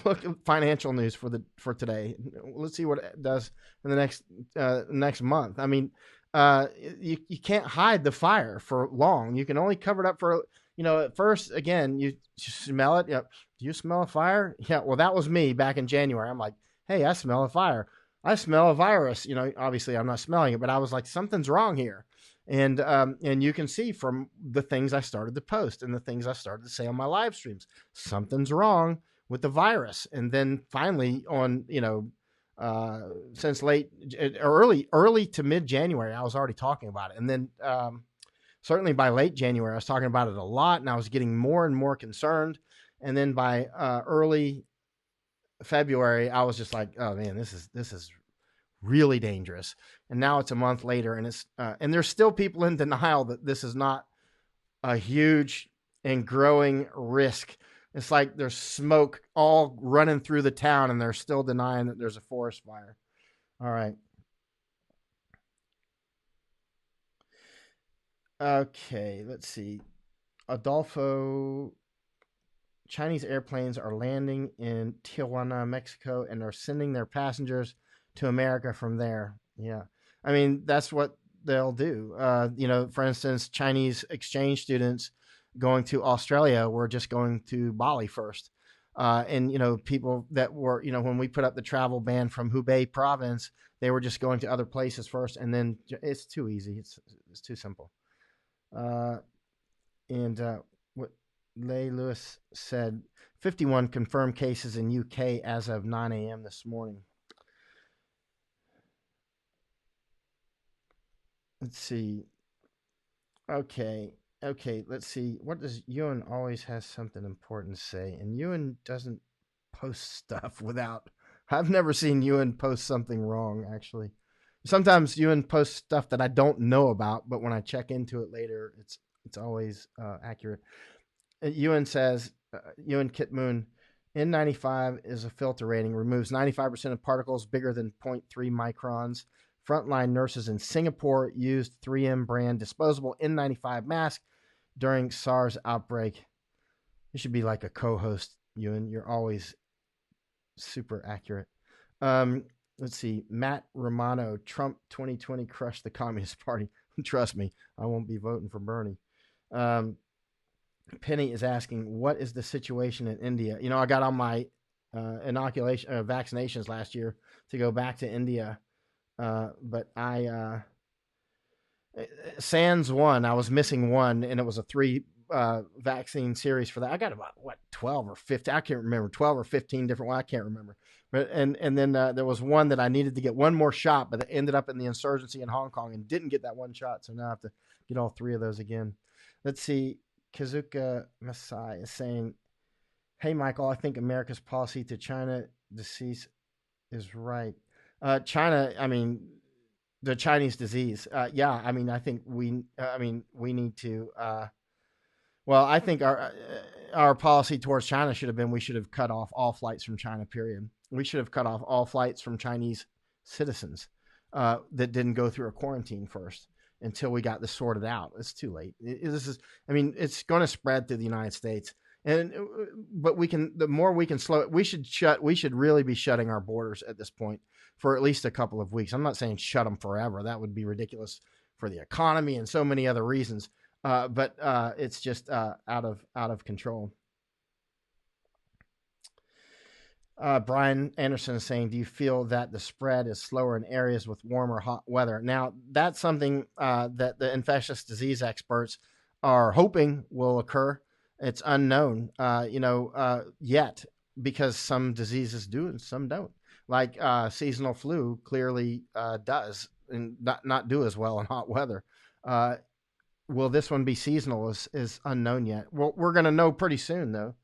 [SPEAKER 1] Look at financial news for today. Let's see what it does in the next month. I mean, you can't hide the fire for long. You can only cover it up for, at first, again, you smell it. Yep. Do you smell a fire? Yeah. Well, that was me back in January. I'm like, hey, I smell a fire. I smell a virus. Obviously I'm not smelling it, but I was like, something's wrong here. And you can see from the things I started to post and the things I started to say on my live streams, something's wrong with the virus. And then finally on, since early to mid January, I was already talking about it. And then certainly by late January, I was talking about it a lot, and I was getting more and more concerned. And then by early February, I was just like, oh man, this is really dangerous. And now it's a month later, and and there's still people in denial that this is not a huge and growing risk. It's like there's smoke all running through the town, and they're still denying that there's a forest fire. All right. Okay, let's see. Adolfo, Chinese airplanes are landing in Tijuana, Mexico, and are sending their passengers to America from there. Yeah. I mean, that's what they'll do. For instance, Chinese exchange students going to Australia were just going to Bali first. And people that were, when we put up the travel ban from Hubei province, they were just going to other places first. And then it's too easy. It's too simple. What Leigh Lewis said, 51 confirmed cases in UK as of 9 a.m. this morning. Let's see. Okay. Let's see. What does Ewan always has something important to say? And Ewan doesn't post stuff without. I've never seen Ewan post something wrong, actually. Sometimes Ewan posts stuff that I don't know about, but when I check into it later, it's always accurate. Ewan says, Ewan Kitmoon, N95 is a filter rating, removes 95% of particles bigger than 0.3 microns. Frontline nurses in Singapore used 3M brand disposable N95 mask during SARS outbreak. You should be like a co-host, Ewan. You're always super accurate. Let's see. Matt Romano, Trump 2020 crushed the Communist Party. Trust me, I won't be voting for Bernie. Penny is asking, what is the situation in India? I got on my vaccinations last year to go back to India. But I sans one, I was missing one, and it was a 3 vaccine series for that. I got about 12 or 15. I can't remember, 12 or 15 different ones. I can't remember. But and then there was one that I needed to get one more shot, but it ended up in the insurgency in Hong Kong and didn't get that one shot. So now I have to get all 3 of those again. Let's see. Kazuka Masai is saying, "Hey Michael, I think America's policy to China disease is right." China, I mean, the Chinese disease. Yeah, I mean, I think we need to. I think our policy towards China should have been, we should have cut off all flights from China. Period. We should have cut off all flights from Chinese citizens that didn't go through a quarantine first until we got this sorted out. It's too late. It's going to spread through the United States. But the more we can slow it, we should really be shutting our borders at this point for at least a couple of weeks. I'm not saying shut them forever. That would be ridiculous for the economy and so many other reasons. But it's just out of control. Brian Anderson is saying, do you feel that the spread is slower in areas with warm or hot weather? Now, that's something that the infectious disease experts are hoping will occur. It's unknown, yet, because some diseases do and some don't. Like seasonal flu clearly does and not do as well in hot weather. Will this one be seasonal is unknown yet. Well, we're going to know pretty soon, though.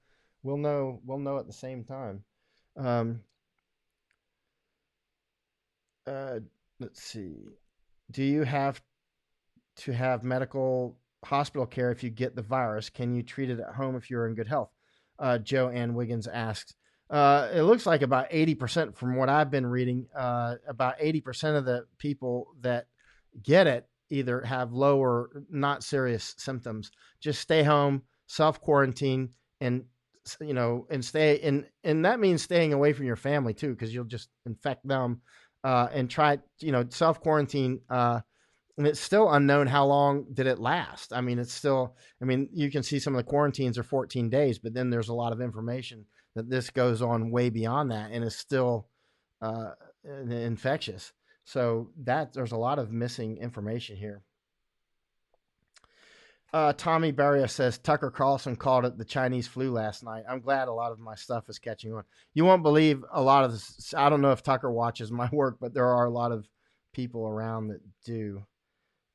[SPEAKER 1] We'll know at the same time. let's see. Do you have to have medical hospital care if you get the virus? Can you treat it at home if you're in good health? Joanne Wiggins asks. It looks like about 80% from what I've been reading, about 80% of the people that get it either have low or not serious symptoms. Just stay home, self quarantine, and and stay and that means staying away from your family too, because you'll just infect them. And try self quarantine. And it's still unknown how long did it last. I mean, it's still. I mean, you can see some of the quarantines are 14 days, but then there's a lot of information that this goes on way beyond that, and is still uh, infectious. So that there's a lot of missing information here. Tommy Barria says Tucker Carlson called it the Chinese flu last night. I'm glad a lot of my stuff is catching on. You won't believe a lot of this. I don't know if Tucker watches my work, but there are a lot of people around that do.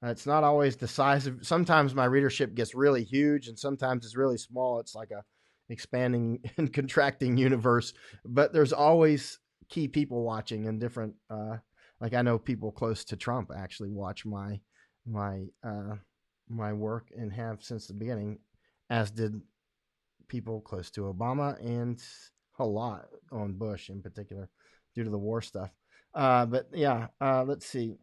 [SPEAKER 1] It's not always decisive. Sometimes my readership gets really huge, and sometimes it's really small. It's like a expanding and contracting universe. But there's always key people watching, and different. Like I know people close to Trump actually watch my work and have since the beginning, as did people close to Obama and a lot on Bush in particular due to the war stuff. But yeah, let's see.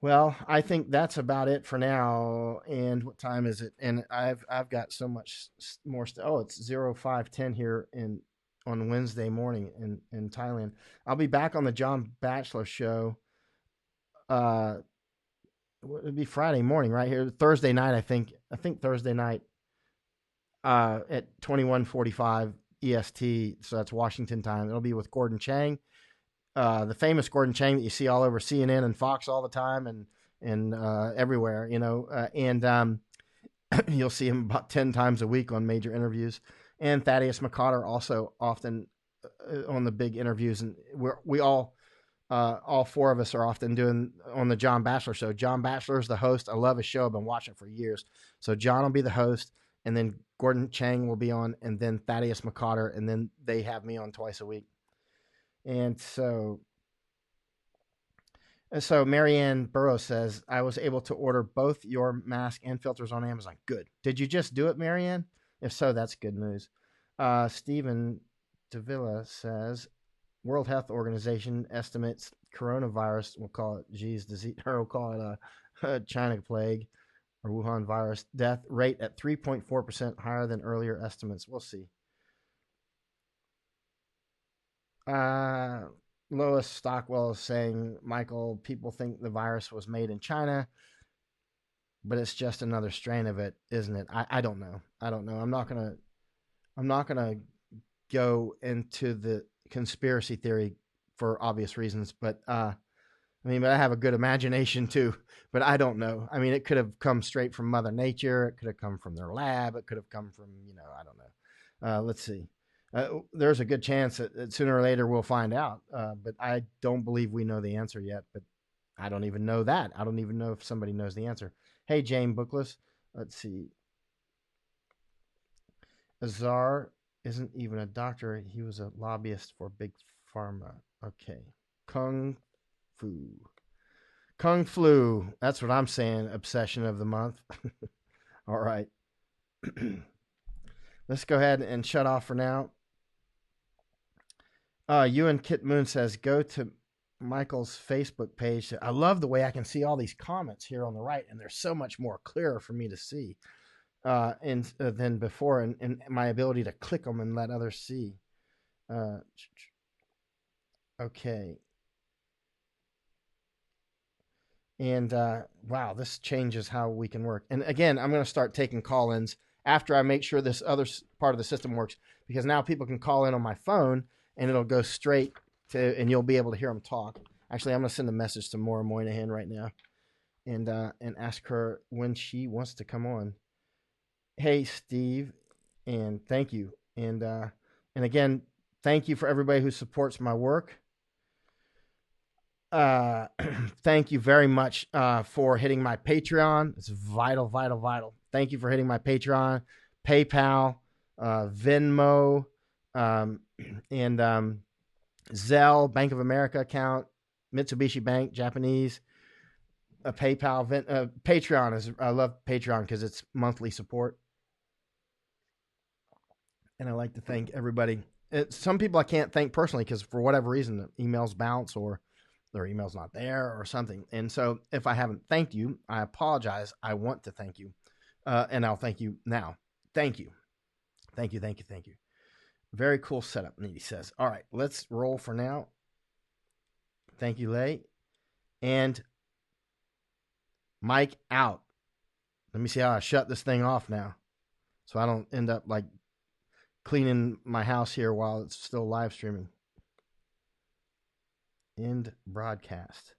[SPEAKER 1] Well, I think that's about it for now. And what time is it? And I've got so much more stuff. Oh, it's 0510 here in on Wednesday morning in Thailand. I'll be back on the John Batchelor show. It'd be Friday morning right here. Thursday night, I think. I think Thursday night at 21:45 EST. So that's Washington time. It'll be with Gordon Chang, the famous Gordon Chang that you see all over CNN and Fox all the time, and everywhere, and you'll see him about 10 times a week on major interviews. And Thaddeus McCotter also often on the big interviews, and we all four of us are often doing on the John Batchelor show. John Batchelor is the host. I love his show. I've been watching it for years. So John will be the host, and then Gordon Chang will be on, and then Thaddeus McCotter, and then they have me on twice a week. And so Marianne Burrows says, I was able to order both your mask and filters on Amazon. Good. Did you just do it, Marianne? If so, that's good news. Stephen Davila says, World Health Organization estimates coronavirus, we'll call it disease, or we'll call it a China plague or Wuhan virus death rate at 3.4% higher than earlier estimates. We'll see. Lois Stockwell is saying, Michael, people think the virus was made in China, but it's just another strain of it, isn't it? I don't know. I'm not gonna go into the conspiracy theory for obvious reasons, but but I have a good imagination too, but I don't know. I mean, it could have come straight from Mother Nature. It could have come from their lab. It could have come from, I don't know. Let's see. There's a good chance that sooner or later we'll find out, but I don't believe we know the answer yet, but I don't even know that. I don't even know if somebody knows the answer. Hey, Jane Bookless. Let's see. Azar isn't even a doctor. He was a lobbyist for Big Pharma. Okay. Kung Flu. That's what I'm saying. Obsession of the month. All right. Let's go ahead and shut off for now. Ewan Kit Moon says, go to Michael's Facebook page. I love the way I can see all these comments here on the right, and they're so much more clearer for me to see than before, and my ability to click them and let others see. Okay. And wow, this changes how we can work. And again, I'm going to start taking call-ins after I make sure this other part of the system works, because now people can call in on my phone, and it'll go straight to, and you'll be able to hear them talk. Actually, I'm going to send a message to Maura Moynihan right now and ask her when she wants to come on. Hey, Steve, and thank you. And again, thank you for everybody who supports my work. Thank you very much for hitting my Patreon. It's vital, vital, vital. Thank you for hitting my Patreon, PayPal, Venmo, and Zelle, Bank of America account, Mitsubishi Bank, Japanese, a PayPal, Patreon is. I love Patreon because it's monthly support, and I like to thank everybody. Some people I can't thank personally because for whatever reason the emails bounce or their email's not there or something. And so if I haven't thanked you, I apologize. I want to thank you, and I'll thank you now. Thank you, thank you, thank you, thank you. Very cool setup, Needy says. All right, let's roll for now. Thank you, Lay. And Mike out. Let me see how I shut this thing off now so I don't end up like cleaning my house here while it's still live streaming. End broadcast.